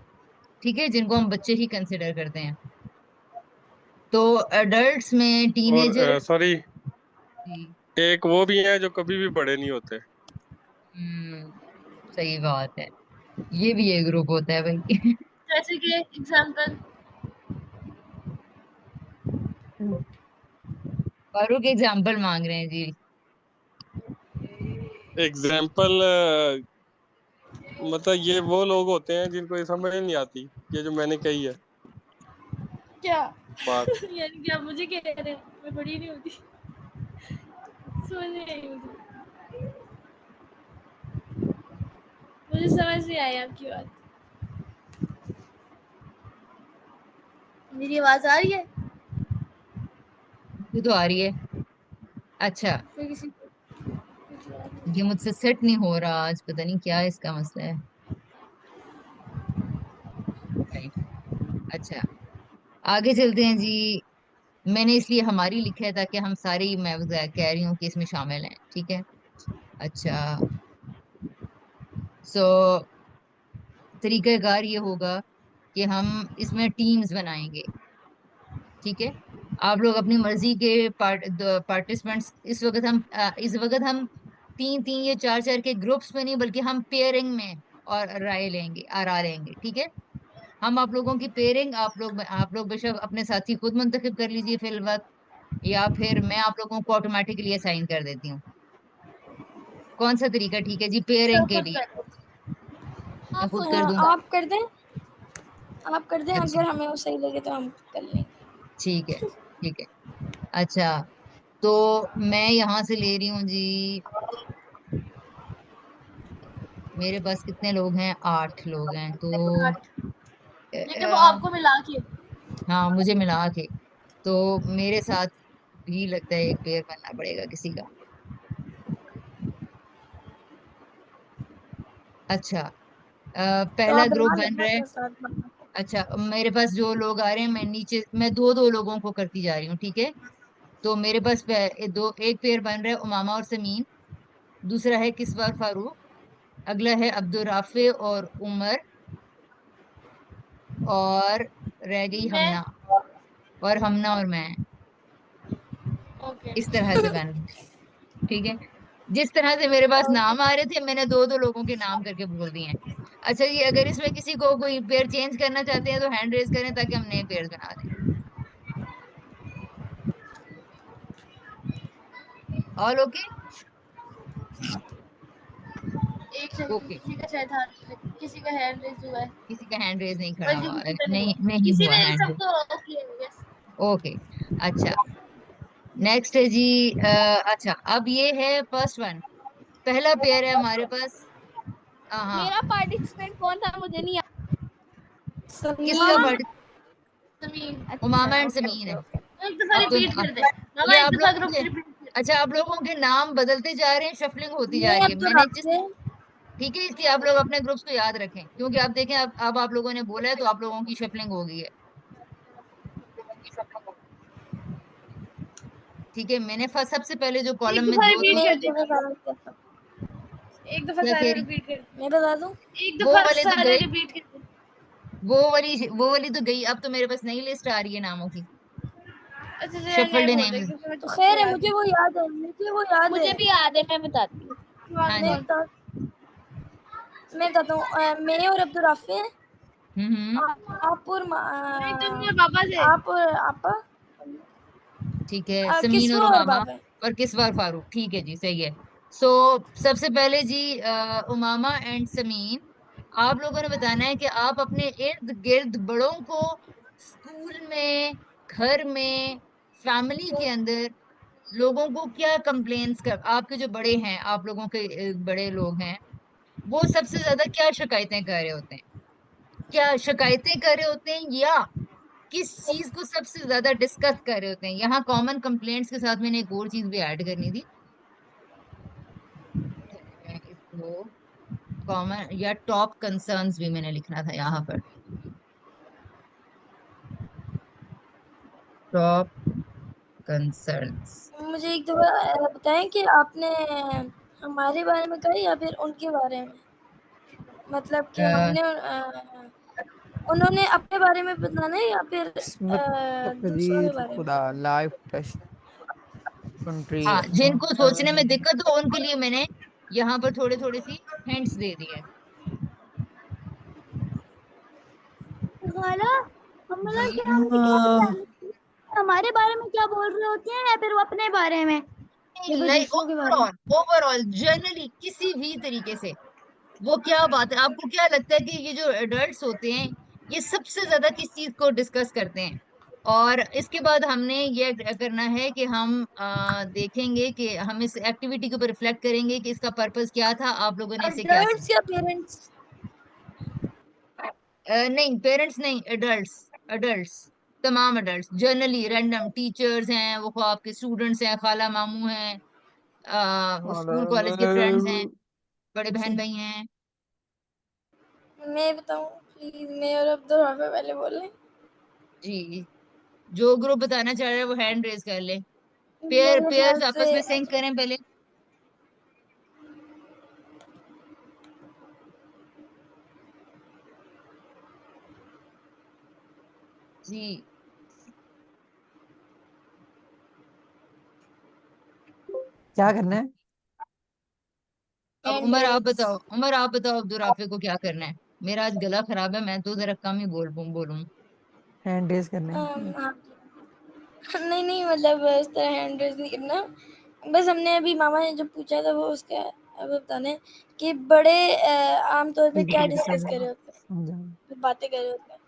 ठीक है, जिनको हम बच्चे ही कंसिडर करते हैं। तो एडल्ट्स में और टीनेजर। सॉरी, जी। एक वो भी हैं जो कभी भी बड़े नहीं होते। हम्म, सही बात है, ये भी एक ग्रुप होता है भाई। है। जैसे कि एग्जांपल। फारूक एग्जाम्पल मांग रहे हैं जी। एग्जाम्पल मतलब ये वो लोग होते हैं जिनको ये समझ नहीं आती, ये जो मैंने कही है क्या? बात। यानी क्या मुझे कह रहे हैं मैं बड़ी नहीं होती? समझ नहीं आई मुझे समझ नहीं आई आपकी बात। मेरी आवाज आ रही है? ये तो आ रही है। अच्छा, फिर किसी को ये मुझसे सेट नहीं हो रहा आज, पता नहीं क्या इसका मसला है। राइट। अच्छा, आगे चलते हैं जी। मैंने इसलिए हमारी लिखा है ताकि हम सारे ही, मैं कह रही हूँ कि इसमें शामिल हैं, ठीक है। अच्छा, सो तरीकाकार ये होगा कि हम इसमें टीम्स बनाएंगे, ठीक है। आप लोग अपनी मर्जी के पार्टिसिपेंट्स, इस वक्त हम तीन तीन या चार चार के ग्रुप्स में नहीं, बल्कि हम पेयरिंग में और राय लेंगे, आरा लेंगे, ठीक है। हम आप लोगों की पेयरिंग, आप लोग बेशक अपने साथी खुद मुंतखब कर लीजिए फिल वक्त, या फिर मैं आप लोगों को ऑटोमेटिकली असाइन कर देती हूँ। कौन सा तरीका ठीक है जी पेयरिंग के खुद लिए? कर दो। मैं आप खुद कर दूंगा। आप कर दें, अच्छा, अगर हमें वो सही लगे तो हम कर लेंगे। ठीक है, ठीक है। अच्छा, तो मैं यहाँ से ले रही हूँ जी, मेरे पास कितने लोग हैं? 8 लोग हैं, तो 8, लेकिन वो अ, आपको मिला के। हाँ, मुझे मिला के, तो मेरे साथ भी लगता है एक पेयर बनना पड़ेगा किसी का। अच्छा, तो पहला आप ग्रुप बना बन लेना रहा है। अपने साथ बना। अच्छा, मेरे पास जो लोग आ रहे हैं, मैं दो दो लोगों को करती जा रही हूँ, ठीक है। तो मेरे पास एक पेयर बन रहा है उमामा और समीन, दूसरा है किसवार फारूक, अगला है अब्दुल राफे और उमर, और रह गई मैं हमना, और हमना और मैं। ओके। इस तरह से बन, ठीक है। जिस तरह से मेरे पास नाम आ रहे थे, मैंने दो दो लोगों के नाम करके बोल दिए हैं। अच्छा जी, अगर इसमें किसी को कोई पेयर चेंज करना चाहते हैं तो हैंड रेज करें, ताकि हम नए पेयर बना दें। All okay? एक सेकंड, ओके, किसी का शायद हाथ, किसी का हैंड रेज हुआ है, किसी का हैंड रेज नहीं खड़ा बल्कि हुआ, किसी का नहीं नहीं हुआ, नहीं किसी हुआ ने हैंड रेज। सबको ओके यस। ओके, अच्छा। नेक्स्ट है जी, अच्छा, अब ये है फर्स्ट वन, पहला पेयर है हमारे पास। हाँ, मेरा पार्टिसिपेंट कौन था मुझे नहीं किसका याद। पार्टी? समीर, उमामा अच्छा, एंड ओके समीन ओके है। ओके। एक दफा अब तो रिपीट कर दे मामा, ये एक आप दफा लोगों ग्रुप के, रिपीट कर। अच्छा, आप लोगों के नाम बदलते जा रहे हैं, शफलिंग होती जा मैं रही है। अब्दुल मैंने जिस, राफे। ठीक है, इसलिए आप लोग अपने ग्रुप्स को याद रखें, क्योंकि आप देखें, अब आप लोगों ने बोला है तो आप लोगों की शफलिंग हो गई है, ठीक है। मैंने फर्स्ट सबसे पहले जो एक कॉलम में दफा दो रिपीट दो, कर एक दे, दफा सारा करता। एक दफा क्या कह सारे रही? रिपीट कर दे, मैं बता दूं। एक वो दफा वाले तो सारे गए, रिपीट कर दे। वो वाली तो गई। अब तो मेरे पास नई लिस्ट आ रही है नामों की, अच्छा चलो नए शफल्ड बोल दे, नेम्स। क्योंकि मुझे तो खैर है, याद मुझे नहीं। वो याद है, मुझे वो याद मुझे है। भी याद है, मैं बताती हूँ। बोल हाँ मैं जी। बोल। बता मैं बताता हूँ। मैं और अब्दुल राफे हैं। हम्म, आप और नहीं, तुमने पापा से। आप और आपा। ठीक है, समीन और किस्वा और उमामा, बाबा। और किसवार फारूक, ठीक है जी, सही है। सो सबसे पहले जी, उमामा एंड समीन, आप लोगों ने बताना है कि आप अपने इर्द गिर्द बड़ों को, स्कूल में, घर में, फैमिली के अंदर, लोगों को क्या कंप्लेन्स कर, आपके जो बड़े हैं, आप लोगों के बड़े लोग हैं, वो सबसे ज्यादा क्या शिकायतें कर रहे होते हैं, क्या शिकायतें कर रहे होते हैं, या किस चीज को सबसे ज्यादा डिस्कस कर रहे होते हैं। यहाँ कॉमन कंप्लेंट्स के साथ मैंने एक और चीज भी ऐड करनी थी, मैं इसको कॉमन या टॉप कंसर्न्स भी मैंने लिखना था यहाँ पर, टॉप कंसर्न्स। मुझे एक दफा बताएं कि आपने हमारे बारे में कहा या फिर उनके बारे में। मतलब कि हमने उन्होंने अपने बारे में बताना है या फिर किस्मत दूसरों के तकदीर बारे में। खुदा लाइफ टेस्ट कंट्री हाँ, जिनको सोचने में दिक्कत हो उनके लिए मैंने यहाँ पर थोड़े थोड़े सी हिंट्स दे दिए हैं। खाला, हम मतलब जी, क्या मुझे क्या बताना है? हमारे बारे में क्या बोल रहे होते हैं या फिर वो अपने बारे में या फिर लाइक दूसरों के बारे में। ओवरऑल, ओवरऑल जनरली किसी भी तरीके से, वो क्या बात है, आपको क्या लगता है कि ये जो एडल्ट्स होते हैं, ये सबसे ज्यादा किस चीज को डिस्कस करते हैं? और इसके बाद हमने ये करना है कि हम देखेंगे कि हम इस एक्टिविटी के ऊपर रिफ्लेक्ट करेंगे कि इसका पर्पस क्या था, आप लोगों ने इसे क्या अडल्ट्स सीखा। या पेरेंट्स। नहीं, पेरेंट्स नहीं, एडल्ट्स, एडल्ट्स, तमाम एडल्ट्स, जनरली रैंडम टीचर्स हैं, वो ख्वाब के स्टूडेंट्स हैं, खाला मामू हैं, स्कूल कॉलेज के फ्रेंड्स हैं, बड़े बहन भाई हैं। मैं बताऊं प्लीज, मैं और अब्दुल राफे पहले बोले। जी, जो ग्रुप बताना चाह रहा है वो हैंड रेज कर ले। मेरे ख्याल पेयर्स आपस से में सिंक करें पहले। जी क्या करना है? अब हैंड उमर आप रेज। बताओ, उमर आप बताओ अब्दुल राफे को क्या करना है। मेरा आज गला खराब है, मैं तो जरा कम ही बोलूं। हैंड रेज करना है। हाँ। नहीं नहीं, मतलब इस तरह हैंड रेज नहीं करना। बस हमने अभी मामा ने जो पूछा था वो उसका अब बताना है कि बड़े आमतौर पे ठीक है क्या ठीक है, डिस्कस समझा कर रहे होते हैं, समझा। जो बातें कर रहे होते हैं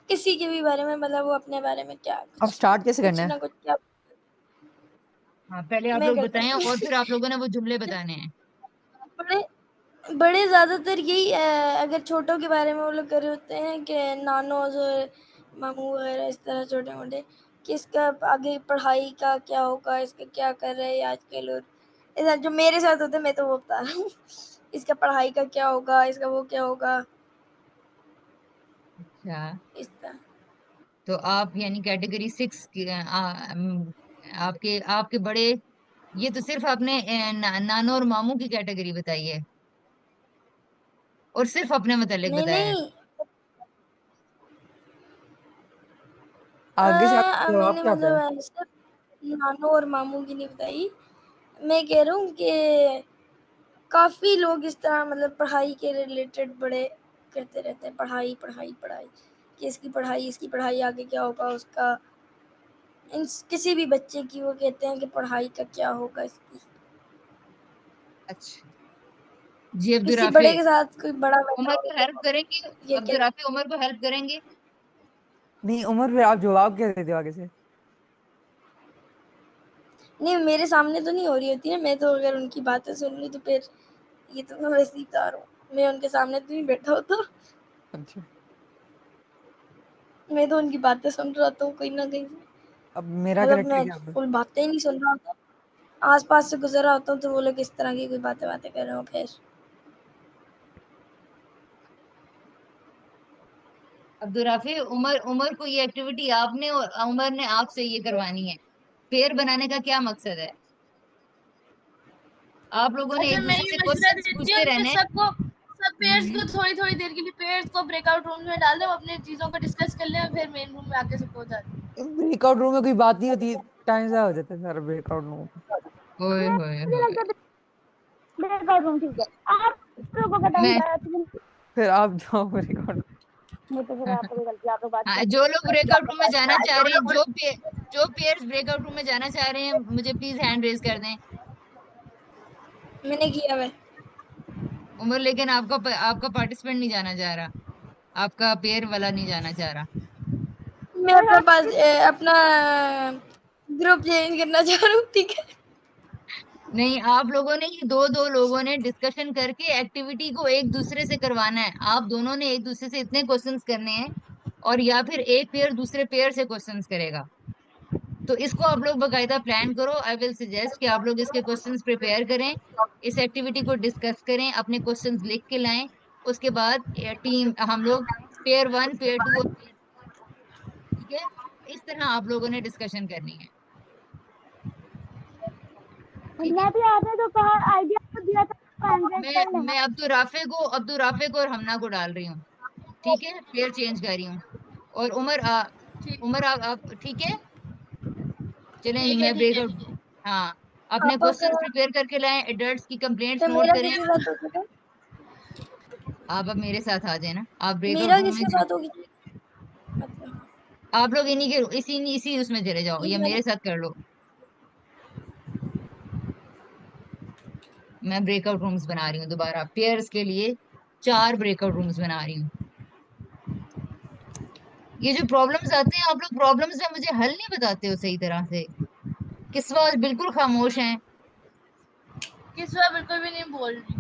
किसी के भी बारे में, मतलब वो अपने बारे में क्या अब कुछ स्टार्ट कैसे कुछ करना है? ना कुछ क्या। हाँ पहले आप मैं लोग करता बताएं हूँ। और फिर आप लोगों ने वो जुमले बताने हैं। बड़े बड़े ज्यादातर यही अगर छोटों के बारे में वो लोग कर रहे होते हैं कि नानोज और मामू वगैरह इस तरह छोटे मोटे, कि इसका आगे पढ़ाई का क्या होगा, इसका क्या कर रहे हैं आजकल, और ऐसा जो मेरे साथ होता है मैं तो वो बता रहा हूँ। इसका पढ़ाई का क्या होगा, इसका वो क्या होगा, अच्छा, इस तरह। तो आप यानी कैटेगरी 6 की आपके आपके बड़े, ये तो सिर्फ आपने नानो और मामू की कैटेगरी बताई है और सिर्फ अपने मुतालिक नहीं बताया है। नहीं, आगे से आपका जवाब मैंने क्या आता है? मतलब सिर्फ नानू और मामू की नहीं बताई। मैं कह रहा हूँ कि काफ़ी लोग इस तरह मतलब पढ़ाई के रिलेटेड बड़े करते रहते हैं, पढ़ाई पढ़ाई पढ़ाई, कि इसकी पढ़ाई आगे क्या होगा उसका, इन किसी भी बच्चे की वो कहते हैं कि पढ़ाई का क्या होगा इसकी। अच्छा जी, अब्दुल किसी राफे बड़े के साथ कोई बड़ा बैठा उमर हो को तो हेल्प करेंगे। ये अब्दुल कहते राफे उमर को हेल्प करेंगे। नहीं उमर, फिर आप जवाब क्या देते हो आगे से? नहीं, मेरे सामने तो नहीं हो रही होती ना, मैं तो अगर उनकी बातें सुन लूँ तो फिर ये तो मैं वैसे ही बता रहा हूँ, मैं उनके सामने तो नहीं बैठा होता, अच्छा, मैं तो उनकी बातें सुन रहा हूँ कहीं ना कहीं से। अब मेरा मतलब करेक्टर मैं क्या होगा? फुल बातें ही नहीं सुन रहा होता, आस-पास से गुज़र रहा होता हूँ तो वो लोग इस तरह की कोई बातें-वातें कर रहे हो फिर। अब्दुल राफे उमर उमर को ये एक्टिविटी आपने और उमर ने आपसे ये करवानी है। पेयर बनाने का क्या मकसद है? आप लोगों ने अच्छा, एक मैं दूसरे ये से मशवरा क्वेश्चंस देती पूछते हूँ कि रहना है। सब पेयर्स हम्म, को थोड़ी थोड़ी देर के लिए पेयर्स को ब्रेकआउट रूम में डाल दो, अपनी चीजों को डिस्कस कर लें और फिर मेन रूम में आके सबको बता दें। ब्रेकआउट रूम में कोई बात नहीं होती, टाइम से हो जाता है सारा ब्रेकआउट रूम। ओए होए होए। ब्रेकआउट रूम ठीक है, आप लोगों का टाइम मैं क्या है तो फिर आप जाओ ब्रेकआउट। मैं तो फिर आपको भी गलती, आप लोग बात हाँ, कर जो लोग ब्रेकआउट रूम में जाना चाह रहे हैं, जो पेयर्स ब्रेकआउट रूम में जाना चाह रहे हैं, मुझे प्लीज हैंड रेज कर दें। मैंने किया है। उमर लेकिन आपका पार्टिसिपेंट नहीं जाना चाह रहा, आपका पेयर वाला नहीं जाना चाह रहा। मैं अपना पास अपना ग्रुप चेंज करना चाह रहा हूँ, ठीक है। नहीं, आप लोगों ने ये दो दो लोगों ने डिस्कशन करके एक्टिविटी को एक दूसरे से करवाना है। आप दोनों ने एक दूसरे से इतने क्वेश्चंस करने हैं, और या फिर एक पेयर दूसरे पेयर से क्वेश्चंस करेगा। तो इसको आप लोग बकायदा प्लान करो। आई विल सजेस्ट कि आप लोग इसके क्वेश्चंस प्रिपेयर करें, इस एक्टिविटी को डिस्कस करें, अपने क्वेश्चंस लिख के लाएं। उसके बाद टीम हम लोग पेयर 1 पेयर 2 और पेयर, ठीक है, इस तरह आप लोगों ने डिस्कशन करनी है। ठीक है, मैं भी आपने तो कहा आइडिया तो दिया था, एंड्रॉइड कर लेना। मैं अब्दुल राफे को और हमना को डाल रही हूँ। ठीक है, पेयर चेंज कर रही हूँ। और ठीक उमर आप ठीक है? चलें, ठीक है मैं ठीक है ब्रेकआउट। ठीक है। हाँ, अपने आप क्वेश्चंस प्रिपेयर करके लाएं, एडल्ट्स की कंप्लेंट्स तो नोट मेरा करें। किसके साथ होगी तो आप अब मेरे साथ आ जाए ना, आप मेरा ब्रेकआउट रूम में किसके साथ होगी? अच्छा, आप लोग इन्हीं के इसी इसी उसमें चले जाओ, ये या मैंने मेरे साथ कर लो। मैं ब्रेकआउट रूम्स बना रही हूँ दोबारा पेयर्स के लिए, 4 ब्रेकआउट रूम्स बना रही हूँ। ये जो प्रॉब्लम्स आते हैं, आप लोग प्रॉब्लम्स में मुझे हल नहीं बताते हो सही तरह से। किस बात बिल्कुल खामोश हैं। किस्वा बिल्कुल भी नहीं बोल रही,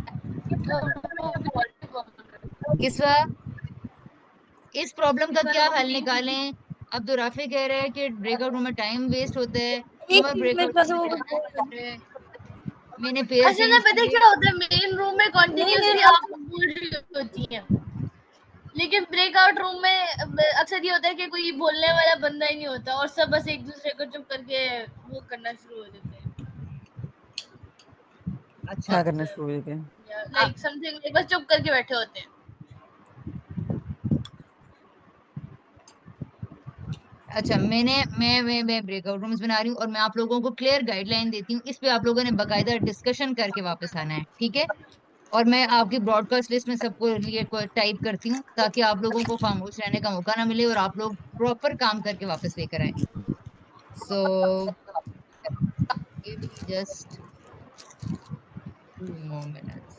वो भी बोल रही। किसवा, इस प्रॉब्लम का किस्वा क्या ने हल तीन निकालें? अब्दुल राफे कह रहे हैं कि ब्रेकआउट रूम में टाइम वेस्ट होता है। एक उमर मिनट मेरे ब्रेकआउट पास रूम में वो जाना नहीं चाह रहे हैं। मैंने पेयर अच्छा ना, चेंज पता है किए। क्या होता है, मेन रूम में नहीं मेरे कंटिन्यूअसली पास आप बोल रही होती हैं, लेकिन ब्रेकआउट रूम में अक्सर ये होता है कि कोई बोलने वाला बंदा ही नहीं होता और सब बस एक दूसरे को चुप करके वो करना शुरू हो देते हैं, अच्छा क्या करना शुरू हो देते हैं? लाइक समथिंग, बस चुप करके बैठे होते हैं। अच्छा, मैं ब्रेकआउट रूम्स बना रही हूँ और मैं आप लोगों को क्लियर गाइडलाइन देती हूँ। इस पे आप लोगों ने बकायदा डिस्कशन करके वापस आना है, ठीक है? और मैं आपकी ब्रॉडकास्ट लिस्ट में सबको लिए टाइप करती हूँ ताकि आप लोगों को खामोश रहने का मौका ना मिले और आप लोग प्रॉपर काम करके वापस लेकर आए। So give me just 2 more minutes.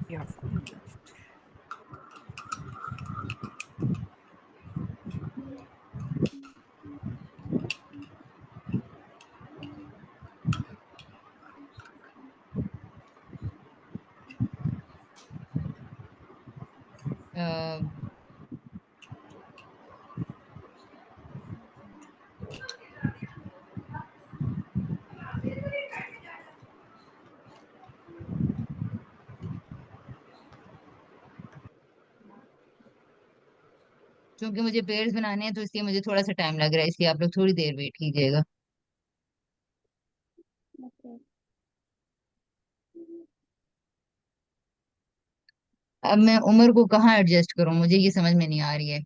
Yeah. अ, क्योंकि मुझे पेयर्स बनाने हैं तो इसलिए मुझे थोड़ा सा टाइम लग रहा है, इसलिए आप लोग थोड़ी देर वेट कीजिएगा। Okay. अब मैं उम्र को कहाँ एडजस्ट करूं, मुझे ये समझ में नहीं आ रही है।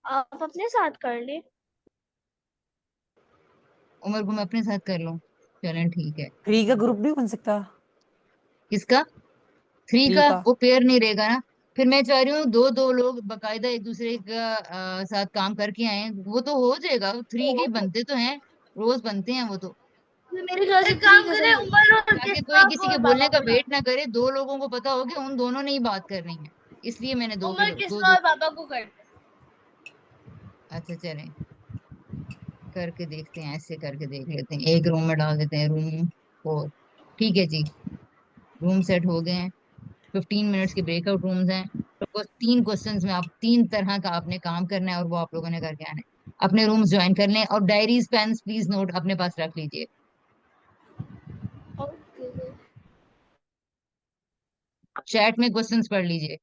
आप अपने साथ कर ले। उम्र को मैं अपने साथ कर लूं? चलें ठीक है। फ्री का ग्रुप नहीं बन सकता? किसका? थ्री फ्री का? का। वो पेयर नहीं रहेगा ना। फिर मैं चाह रही हूँ दो दो लोग बकायदा एक दूसरे का साथ काम करके आए, वो तो हो जाएगा। थ्री के बनते तो हैं, रोज बनते हैं वो तो। तो मेरे ख्याल से एक थ्री काम का करें, सही है। उमर और ताकि कोई किसरात किसी के और बोलने बाबा का को वेट डाल, ना करे, दो लोगों को पता हो कि उन दोनों ने ही बात करनी है, इसलिए मैंने दो पे उमर दो किसरा दो। और बाबा को कर। अच्छा चलें, करके देखते हैं, ऐसे करके देख लेते हैं, एक रूम में डाल देते हैं, रूम 4। ठीक है जी, रूम सेट हो गए हैं। 15 मिनट्स के ब्रेकआउट रूम्स हैं। तो 3 क्वेश्चंस में आप 3 तरह का आपने काम करना है और वो आप लोगों ने करके आना है। अपने रूम्स ज्वाइन कर लें और डायरीज पेन्स प्लीज नोट अपने पास रख लीजिए। ओके। चैट में क्वेश्चंस पढ़ लीजिए।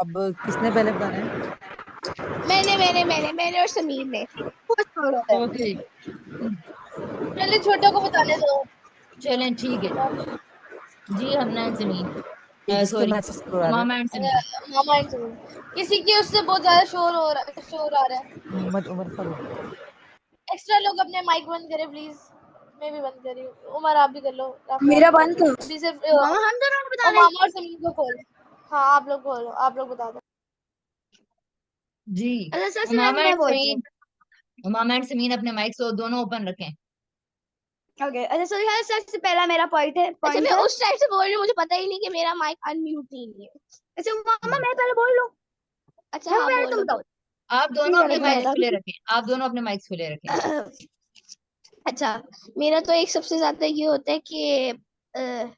अब किसने पहले बताना है? मैंने और समीर ने। बहुत छोड़ो है। ओके, पहले छोटा को बताने दो। चलें ठीक है जी। हमना एंड जमीन, ये किसके सॉरी मैसेज को आ रहा उमामा है? एंड जमीन। मामा एंड समीर, किसी के उससे बहुत ज्यादा शोर आ रहा है। मोहम्मद उमर फारूक। एक्स्ट्रा लोग अपने माइक बंद करें प्लीज। मैं भी बंद कर रही हूँ। उमर आप भी कर लो। राफी मेरा आप भी कर बंद लो। करो। अभी सिर्फ मामा हम दोनों को बता मामा और समीर को खोलो। हाँ आप लोग खोलो, आप लोग बता दो। जी अच्छा सबसे पहले उमामा मैं एंड बोलती समीन, हूँ। उमामा एंड समीन अपने माइक दोनों ओपन रखें। ओके अच्छा सबसे पहला मेरा पॉइंट है। अच्छा मैं उस टाइप से बोल रही हूँ, मुझे पता ही नहीं कि मेरा माइक अनम्यूट नहीं है। अच्छा मामा मैं पहले बोल लूँ। अच्छा हाँ पहले बोलो बोलो। आप ठीक दोनों है अपने मैं माइक बता खुले रखें, आप दोनों अपने माइक खुले रखें। अच्छा मेरा तो एक सबसे ज्यादा ये होता है कि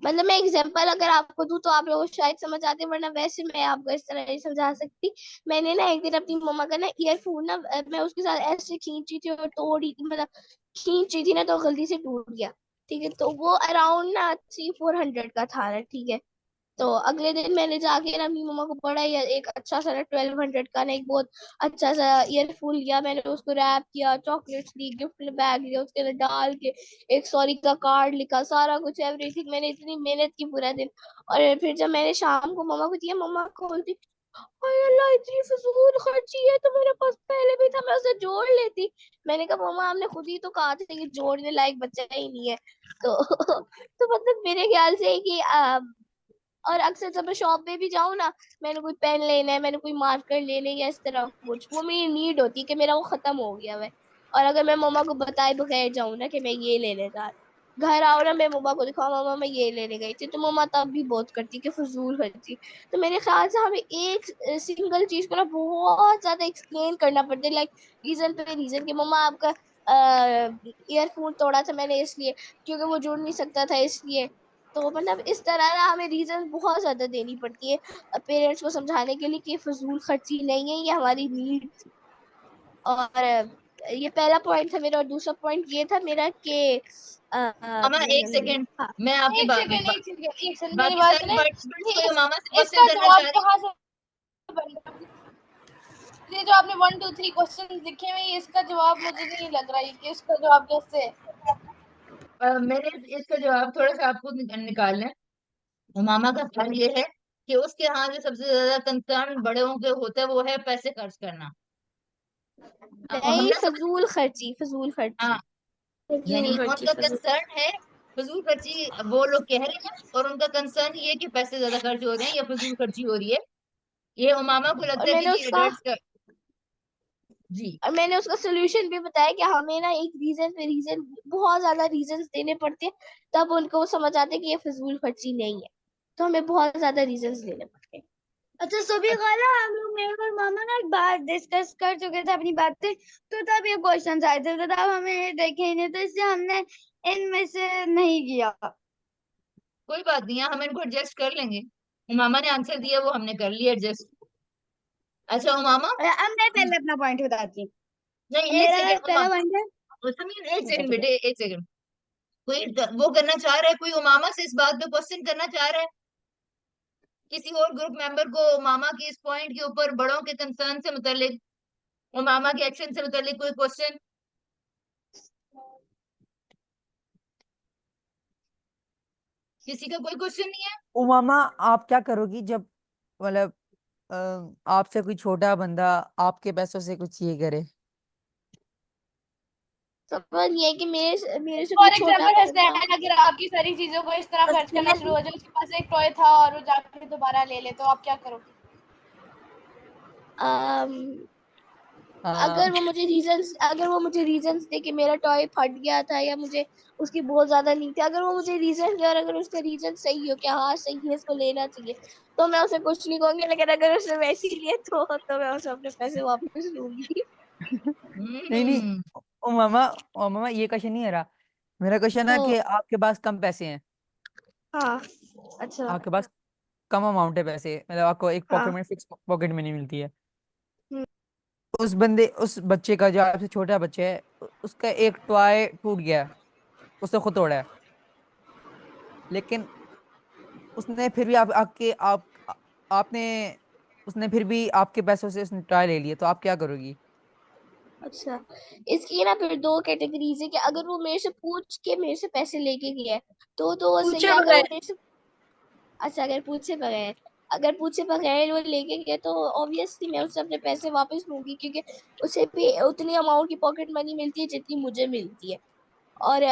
मतलब मैं एग्जांपल अगर आपको दूं तो आप लोग शायद समझ आते, वरना वैसे मैं आपको इस तरह नहीं समझा सकती। मैंने ना एक दिन अपनी मम्मा का ना ईयरफोन ना मैं उसके साथ ऐसे खींची थी और तोड़ी थी, मतलब खींची थी ना तो गलती से टूट गया। ठीक है तो वो अराउंड ना 300-400 का था ना। ठीक है तो अगले दिन मैंने जाके ना अपनी मम्मा को बड़ा एक अच्छा सा ना 1200 का ना एक बहुत अच्छा सा ईयरफोन लिया। मैंने उसको रैप किया, चॉकलेट्स ली, गिफ्ट बैग लिया, उसके अंदर डाल के एक सॉरी का कार्ड लिखा, सारा कुछ एवरीथिंग। मैंने इतनी मेहनत की पूरा दिन। और फिर जब मैंने शाम को मम्मा को दिया, मम्मा खोलती हाय अल्लाह इतनी फजूल खर्ची है, तो मेरे पास पहले भी था मैं उसे जोड़ लेती। मैंने कहा मम्मा हमने खुद ही तो कहा था कि जोड़ने लायक बच्चा ही नहीं है। तो तो मतलब मेरे ख्याल से कि और अक्सर जब मैं शॉप पे भी जाऊँ ना, मैंने कोई पेन लेना है, मैंने कोई मार्कर लेने या इस तरह कुछ, वो मेरी नीड होती है कि मेरा वो खत्म हो गया है। और अगर मैं मम्मा को बताए बगैर जाऊँ ना कि मैं ये लेने जा रही, घर आओ ना मैं मम्मा को दिखाऊं मम्मा मैं ये लेने गई थी, तो मम्मा तब भी बहुत करती कि फजूल खर्ची। तो मेरे ख्याल से हमें एक सिंगल चीज को ना बहुत ज्यादा एक्सप्लेन करना पड़ता है, लाइक रीजन पे रीजन कि मम्मा आपका ईयरफोन तोड़ा था मैंने इसलिए, क्योंकि वो जुड़ नहीं सकता था इसलिए। तो मतलब इस तरह ना हमें रीजन बहुत ज्यादा देनी पड़ती है पेरेंट्स को समझाने के लिए कि फजूल खर्ची नहीं है, ये हमारी नीड। और ये पहला पॉइंट था मेरा। और दूसरा पॉइंट ये था मेरा कि मामा एक सेकेंड, हाँ मैं आपकी एक सेकंड एक सेकंड एक सेकंड मेरी बाकी बात सारे सुने। पार्टिसिपेंट्स ये को मामा से इसका क्वेश्चन करना जवाब चाह रही कहाँ से बन रहा है? ये जो आपने 1 2 3 क्वेश्चन लिखे हुए हैं, इसका जवाब मुझे नहीं लग रहा है कि इसका जवाब कैसे है। मैंने इसका जवाब थोड़ा सा आपको निकालना है। मामा का सवाल ये है कि उसके यहाँ जो सबसे ज्यादा कंसर्न बड़े के होता है वो है पैसे खर्च करना। नहीं, हमने समझ, फजूल खर्ची फजूल हाँ, खर्ची यानी फजूल खर्ची उनका फजूल। कंसर्न है फजूल खर्ची, वो लोग कह रहे हैं, और उनका कंसर्न ये है कि पैसे ज्यादा खर्च हो रहे हैं या फजूल खर्ची हो रही है। ये उमामा को और लगता है कि मैंने जी उसका एडल्ट्स का, जी और मैंने उसका सोल्यूशन भी बताया कि हमें ना एक रीजन पे रीजन, बहुत ज्यादा रीजंस देने पड़ते हैं, तब उनको समझ आते हैं कि ये फजूल खर्ची नहीं है। तो हमें बहुत ज्यादा रीजंस देने पड़ते हैं। अच्छा सभी खाला हम लोग मेरे और मामा ना एक बात डिस्कस कर चुके थे अपनी बातें, तो तब ये क्वेश्चन आए थे, तो तब हमें देखे ही नहीं, तो इसलिए हमने इनमें से नहीं किया। कोई बात नहीं है, हम इनको एडजस्ट कर लेंगे। उमामा ने आंसर दिया, वो हमने कर लिया एडजस्ट। अच्छा उमामा, अब मैं पहले अपना पॉइंट बताती हूँ। नहीं एक मेरा सेकेंड पहला उमामा, पॉइंट है। समीर एक ठीक है सेकंड ठीक है। बेटे, एक सेकंड। कोई वो करना चाह रहा है, कोई उमामा से इस बात पे क्वेश्चन करना चाह रहा है? किसी और ग्रुप मेंबर को मामा की इस पॉइंट के ऊपर बड़ों के कंसर्न से मुतालिक और मामा के एक्शन से मुतालिक कोई क्वेश्चन? किसी का कोई क्वेश्चन नहीं है? उमामा आप क्या करोगी जब मतलब आपसे कोई छोटा बंदा आपके पैसों से कुछ ये करे? सवाल ये है कि मेरे से कोई फॉर छोटा एग्जाम्पल बंदा हसनैन अगर आपकी सारी चीजों को इस तरह खर्च करना शुरू हो जाए, उसके पास एक टॉय था और वो जाके दोबारा ले ले, तो आप क्या करोगे? अम, हाँ अगर वो मुझे रीजंस दे कि मेरा टॉय फट गया था या मुझे उसकी बहुत ज्यादा नीड थी, अगर वो मुझे रीजन दे और अगर उसका रीजन सही हो कि हाँ सही है इसको लेना चाहिए, तो मैं उसे कुछ नहीं कहूंगी। लेकिन अगर उसने वैसे ही लिए तो मैं उसे अपने पैसे वापस लूंगी। नहीं नहीं, हम्म। उमामा उमामा ये क्वेश्चन नहीं है रहा। मेरा क्वेश्चन है तो कि आपके पास कम पैसे हैं, हाँ अच्छा आपके पास कम अमाउंट है पैसे, मतलब आपको एक हाँ पॉकेट में फिक्स पॉकेट मनी मिलती है। हम्म, उस बच्चे का जो आपसे छोटा बच्चा है उसका एक टॉय टूट गया है, उसने खुद तोड़ा है, लेकिन उसने फिर भी आपने उसने फिर भी आपके पैसों से उसने ट्राई ले लिया, तो आप क्या करोगी? अच्छा, इसकी ना फिर दो कैटेगरीज है कि अगर वो मेरे से पूछ के मेरे से पैसे लेके गया है तो वो सही पूछे है। अगर वो बगैर। मेरे से अच्छा, अगर पूछे बगैर वो लेके गया तो ऑब्वियसली मैं उससे अपने पैसे वापस लूंगी, क्योंकि उसे भी उतनी अमाउंट की पॉकेट मनी मिलती है जितनी मुझे मिलती है। और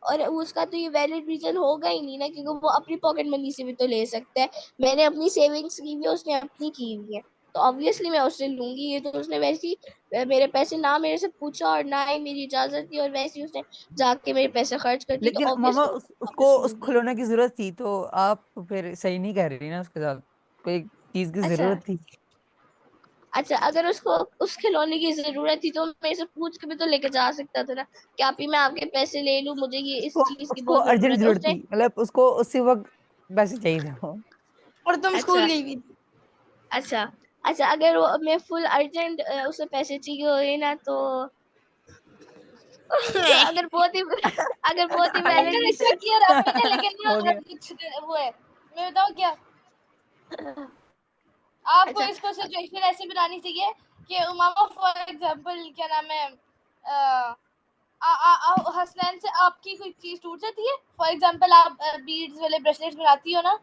और उसका तो ये वैलिड रीजन होगा ही नहीं ना, क्योंकि वो अपनी पॉकेट मनी से भी तो ले सकता है। मैंने अपनी सेविंग्स की हुई है, उसने अपनी की हुई है, तो ऑब्वियसली मैं उससे लूंगी। ये तो उसने वैसे ही मेरे पैसे ना मेरे से पूछा और ना ही मेरी इजाजत दी, और वैसे ही उसने जाके मेरे पैसे खर्च कर दिए, तो लेकिन मामा ऑब्वियसली उसको वापस उस लूंगी। खिलौने की जरूरत थी, तो आप फिर सही नहीं कह रही ना, उसके साथ कोई चीज की अच्छा जरूरत थी। अच्छा, अगर उसको उस खिलौने की जरूरत थी तो मेरे से पूछ के भी तो लेके जा सकता था ना, कि आप ही मैं आपके पैसे ले लूं, मुझे ये इस उसको चीज की उसको बहुत अर्जेंट जरूरत है। जरूरत उसने थी, मतलब उसको उसी वक्त पैसे चाहिए थे वो। और तुम स्कूल अच्छा गई हुई थी। अच्छा अच्छा, अगर वो मैं फुल अर्जेंट उसे पैसे चाहिए हुए ना तो अगर बहुत ही वैलिड अंकल अच्छा रीजन। किया आपने, लेकिन हो ना गया। कुछ वो है, मैं बताऊं क्या, आपको अच्छा इसको सिचुएशन ऐसी बनानी चाहिए कि उमामा फॉर एग्जांपल क्या नाम है, हसनैन से आपकी कोई चीज टूट जाती है, फॉर एग्जांपल आप बीड्स वाले ब्रेसलेट्स बनाती हो ना,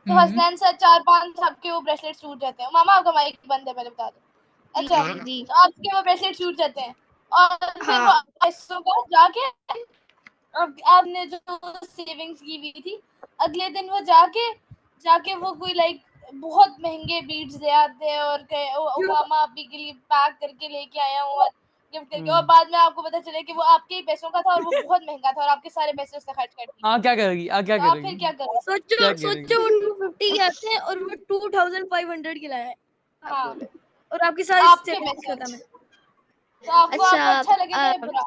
तो हम्म। हसनैन से 4-5 आपके वो ब्रेसलेट्स टूट जाते हैं। मामा आपका माइक बंद है, पहले बता दो। जी अच्छा, जी तो आपके वो ब्रेसलेट्स टूट जाते हैं और फिर वो हाँ पैसों का जाके आपने जो सेविंग्स की हुई थी, अगले दिन वो जाके जाके वो कोई लाइक बहुत महंगे बीड्स ले आते हैं और मामा आपके के लिए पैक करके लेके आया हूँ और गिफ्ट करके, और बाद में आपको पता चले कि वो आपके ही पैसों का था और वो बहुत महंगा था और आपके सारे पैसे उसने खर्च कर दिए, हाँ, क्या करोगी? क्या तो आप फिर करोगी? क्या करोगे? क्या सोचो करोगी? सोचो, वो 250 के आते हैं और वो 2500 के लाया है हाँ, आपके लिए, और आपकी सारी आपके सेविंग्स पैसे खत्म है, तो आपको अच्छा अच्छा लगेगा या बुरा?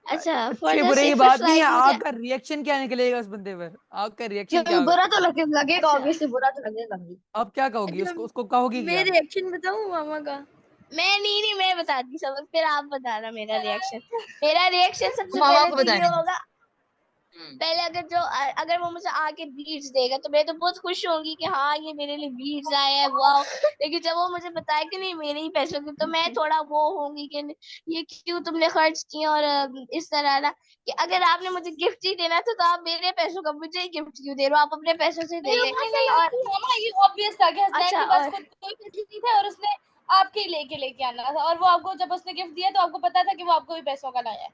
अच्छा, फॉर अच्छे द बुरे की सेफेस्ट बात नहीं है, साइड मुझे आपका रिएक्शन क्या निकलेगा उस बंदे पर? आपका रिएक्शन क्यों क्या होगा? बुरा तो लगेगा, अच्छा ऑब्वियसली बुरा तो लगेगा ही। आप क्या कहोगी? अच्छा, उसको उसको कहोगी मैं क्या? रिएक्शन बताऊं मामा का? मैं बताती सबक, फिर आप बताना मेरा रिएक्शन सबसे मामा पहले को तो ये बताने दो। होगा। पहले अगर वो मुझे आके बीट्स देगा तो मैं तो बहुत खुश होंगी कि हाँ ये मेरे लिए बीट्स आए हैं, वाओ। लेकिन जब वो मुझे बताए कि नहीं मेरे ही पैसों की, तो मैं थोड़ा वो होंगी कि ये क्यों तुमने खर्च किए, और इस तरह ना कि अगर आपने मुझे गिफ्ट ही देना था तो आप मेरे पैसों का मुझे ही गिफ्ट क्यों दे रहे हो, आप अपने पैसों से दे दे। और मामा ये ऑब्वियस था कि हसनैन अच्छा, के पास और खुद कोई पैसे नहीं थे और उसने आपके लेके आना था, और वो आपको जब उसने गिफ्ट दिया तो आपको पता था कि वो आपको ही पैसों का लाया है,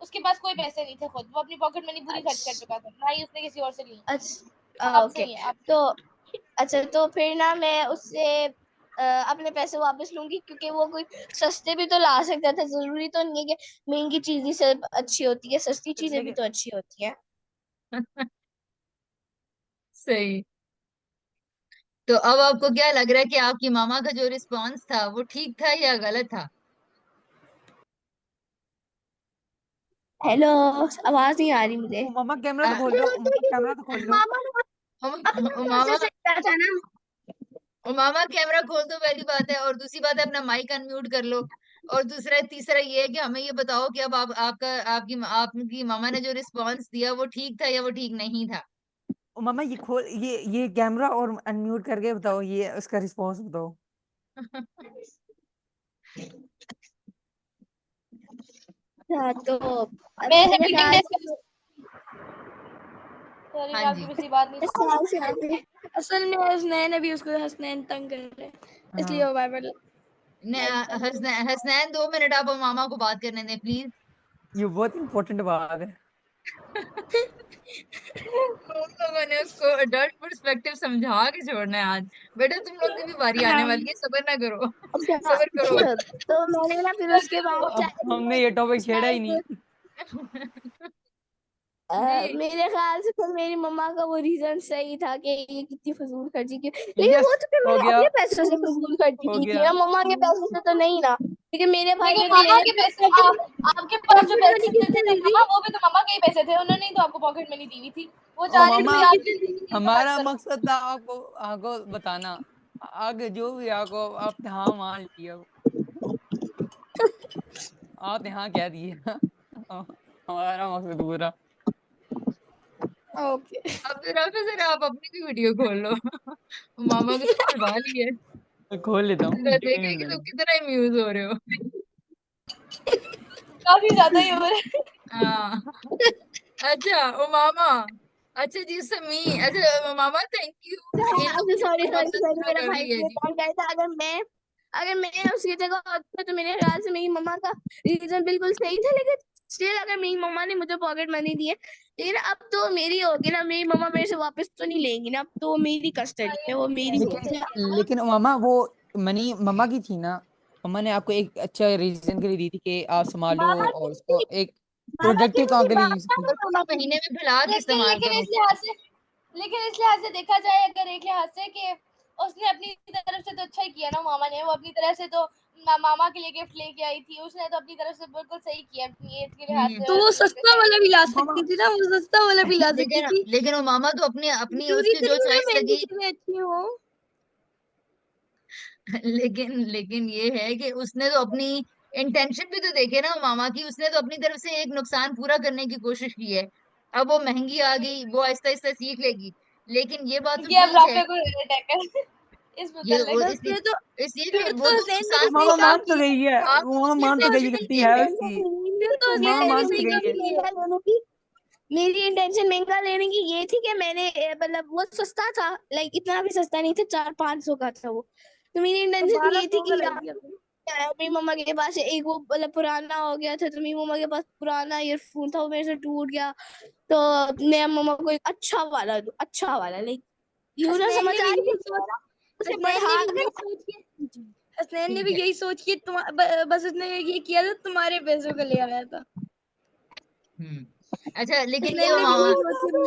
उसके पास कोई पैसे नहीं थे, खुद वो अपनी पॉकेट मनी पूरी खर्च कर अच्छा चुका था, ना ही उसने किसी और से ली। अच्छा आप ओके, सही है आप। तो अच्छा तो फिर ना मैं उससे अपने पैसे वापस लूंगी, क्योंकि वो कोई सस्ते भी तो ला सकता था, जरूरी तो नहीं है कि महंगी चीज ही सब अच्छी होती है, सस्ती चीजें भी लेकिन तो अच्छी होती है। सही। तो अब आपको क्या लग रहा है कि आपकी मामा का जो रिस्पॉन्स था वो ठीक था या गलत था? हेलो, आवाज नहीं आ रही मुझे। मामा कैमरा तो आ, खोल लो, मामा कैमरा तो खोल लो। मामा ने अपने पैसे मामा से किया था ना। मामा कैमरा खोल दो, पहली बात है, और दूसरी बात है अपना माइक अनम्यूट कर लो। और तीसरा ये है कि हमें ये बताओ कि अब आपकी मामा ने जो रिस्पॉन्स दिया वो ठीक था या वो ठीक नहीं था? मामा ये कैमरा और अनम्यूट करके बताओ, ये उसका रिस्पॉन्स बताओ। अच्छा, तो अब मेरे से मेरे मीटिंग ख्याल डेस्क से सॉरी, हाँ मैं आपकी जी। किसी बात नहीं इस सुन ख्याल से रही। असल में हसनैन अभी उसको हसनैन तंग कर रहे हैं, इसलिए हाँ, वो बार-बार माइक कर रहे हैं। हसनैन 2 मिनट आप मामा को बात करने दें प्लीज। ये बहुत इंपॉर्टेंट बात है। तुम लोगों ने उसको अडल्ट पर्सपेक्टिव समझा के छोड़ना है आज। बेटा तुम लोग की भी बारी आने हाँ, वाली है, सब्र ना करो। अच्छा सब्र करो। तो मैंने ना फिर उसके बाद हमने ये टॉपिक छेड़ा ही नहीं। जी। मेरे ख्याल से फिर मेरी मम्मा का वो रीजन सही था कि ये कितनी फजूल खर्ची की, लेकिन यस, वो तो फिर हो मैंने गया, अपने पैसों से फजूल खर्ची हो की थी गया। ना, मम्मा के पैसों से तो नहीं ना, क्योंकि मेरे भाई लेकिन ने भी मामा लेने के थे, पैसे आपके पास जो पॉकेट मनी पैसे थे कितने दी थी। मामा, वो भी तो मामा के ही पैसे थे, उन्होंने ही तो आपको पॉकेट मनी दी हुई थी, वो ओ चाह रही मामा, थी आपकी जिंदगी को खर्च हमारा करो। मकसद था आपको आपको बताना, आगे जो भी आपको आप हाँ मान लिया, आप यहाँ कह दिए। हमारा मकसद पूरा। ओके अब जरा आप अपनी भी वीडियो खोल लो। मामा को तो खुलवा ली है, मैं खोल लेता हूँ, तो 1 देखें मिनट कि तुम में। कितना अम्यूज हो रहे हो। काफी ज्यादा ही हो रहा है। हाँ। अच्छा ओ मामा, अच्छा जी समी, अच्छा मामा थैंक यू, इन लोग की सॉरी बात सॉरी हमने सॉरी, शुरू मेरा कर भाई दी है मुझे जी। कॉल किया था। अगर मैं उसकी जगह होती तो मेरे ख्याल से मेरी मम्मा का रीजन बिल्कुल सही था, लेकिन स्टिल अगर मेरी मम्मा ने मुझे पॉकेट मनी दी है, लेकिन अब तो मेरी होगी ना, मेरी मम्मा मेरे से वापस तो नहीं लेंगी ना, अब तो वो मेरी कस्टडी में, वो मेरी होगी। लेकिन मामा वो मनी मम्मा की थी ना, मम्मा ने आपको एक अच्छा रीजन के लिए दी थी कि आप संभालो मामा और की उसको एक मामा की प्रोडक्टिव काम मुझे के लिए बात यूज था, की। और पूरे महीने में फिलहाल के लेकिन इस्तेमाल लेकिन करो। इस लिहाज से देखा जाए, अगर एक लिहाज से कि उसने अपनी तरफ से तो अच्छा ही किया ना मामा ने, वो अपनी तरफ से तो मामा के लिए गिफ्ट लेके आई थी, उसने तो अपनी तरफ से बिल्कुल सही किया अपनी एज के लिहाज से। तो वो सस्ता वाला भी ला सकती थी ना, वो सस्ता वाला भी ला सकती लेकिन थी। लेकिन वो मामा तो अपनी अपनी जरूरी उसकी तो जो नहीं ना चॉइस महंगी लगी। चीजें अच्छी हो। लेकिन ये है कि उसने तो अपनी इंटेंशन भी तो देखे ना मामा की, उसने तो अपनी तरफ से एक नुकसान पूरा करने की कोशिश की है। अब वो महंगी आ गई, वो आहिस्ता आहिस्ता सीख लेगी, लेकिन ये बात तो ये अब ठीक है। राफे को अटैक है इस ये मुतल्लिक। बस ये तो इसलिए फिर वो तो तो हसनैन ने भी नुकसान सही मामा तो काम मान आप तो किया। गई है, आप मामा फिर मान तो तो गई, हसनैन गलती ने है भी उसकी। हसनैन ने मामा भी मान सही तो काम गई है। किया। मेरी इंटेंशन महंगा लेने की ये थी कि मैंने मतलब वो सस्ता था, लाइक इतना भी सस्ता नहीं था, 400-500 का था वो। तो मेरी तो इंटेंशन ये थी 1200 का कि ले यार लिया फिर। मेरी मम्मा के पास एक वो मतलब पुराना हो गया था, तो मेरी मम्मा के पास पुराना ईयरफोन था, वो मेरे से टूट गया, तो मैं मम्मा को एक अच्छा वाला दूं, अच्छा वाला, लाइक यू ना, हसनैन समझ ने भी आ रही यही है सोच उसे हसनैन ने बढ़ा भी कर। यही सोच के हसनैन ने ठीक भी है। यही सोच के बस उसने ये किया था, तुम्हारे पैसों का ले आया था। हम्म। अच्छा लेकिन ये हसनैन ने भी मामा यही सोच के ले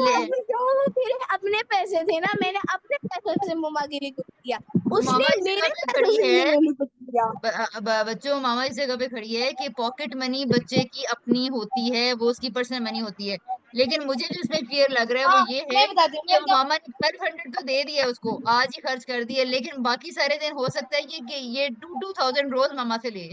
वो तेरे अपने पैसे थे ना, मैंने अपने पैसों से मम्मा के लिए कुछ किया, मामा उसने इस जगह मेरे पे पैसों खड़ी से है, मेरे लिए कुछ किया। बच्चों मामा इस जगह पे खड़ी है कि पॉकेट मनी बच्चे की अपनी होती है, वो उसकी पर्सनल मनी होती है। लेकिन मुझे जो इसमें क्लियर लग रहा है वो हाँ, ये है मैं बताती हूँ कि वो मामा ने 1200 तो दे दिया उसको, आज ही खर्च कर दिया, लेकिन बाकी सारे दिन हो सकता है कि ये 2,000 रोज मामा से ले।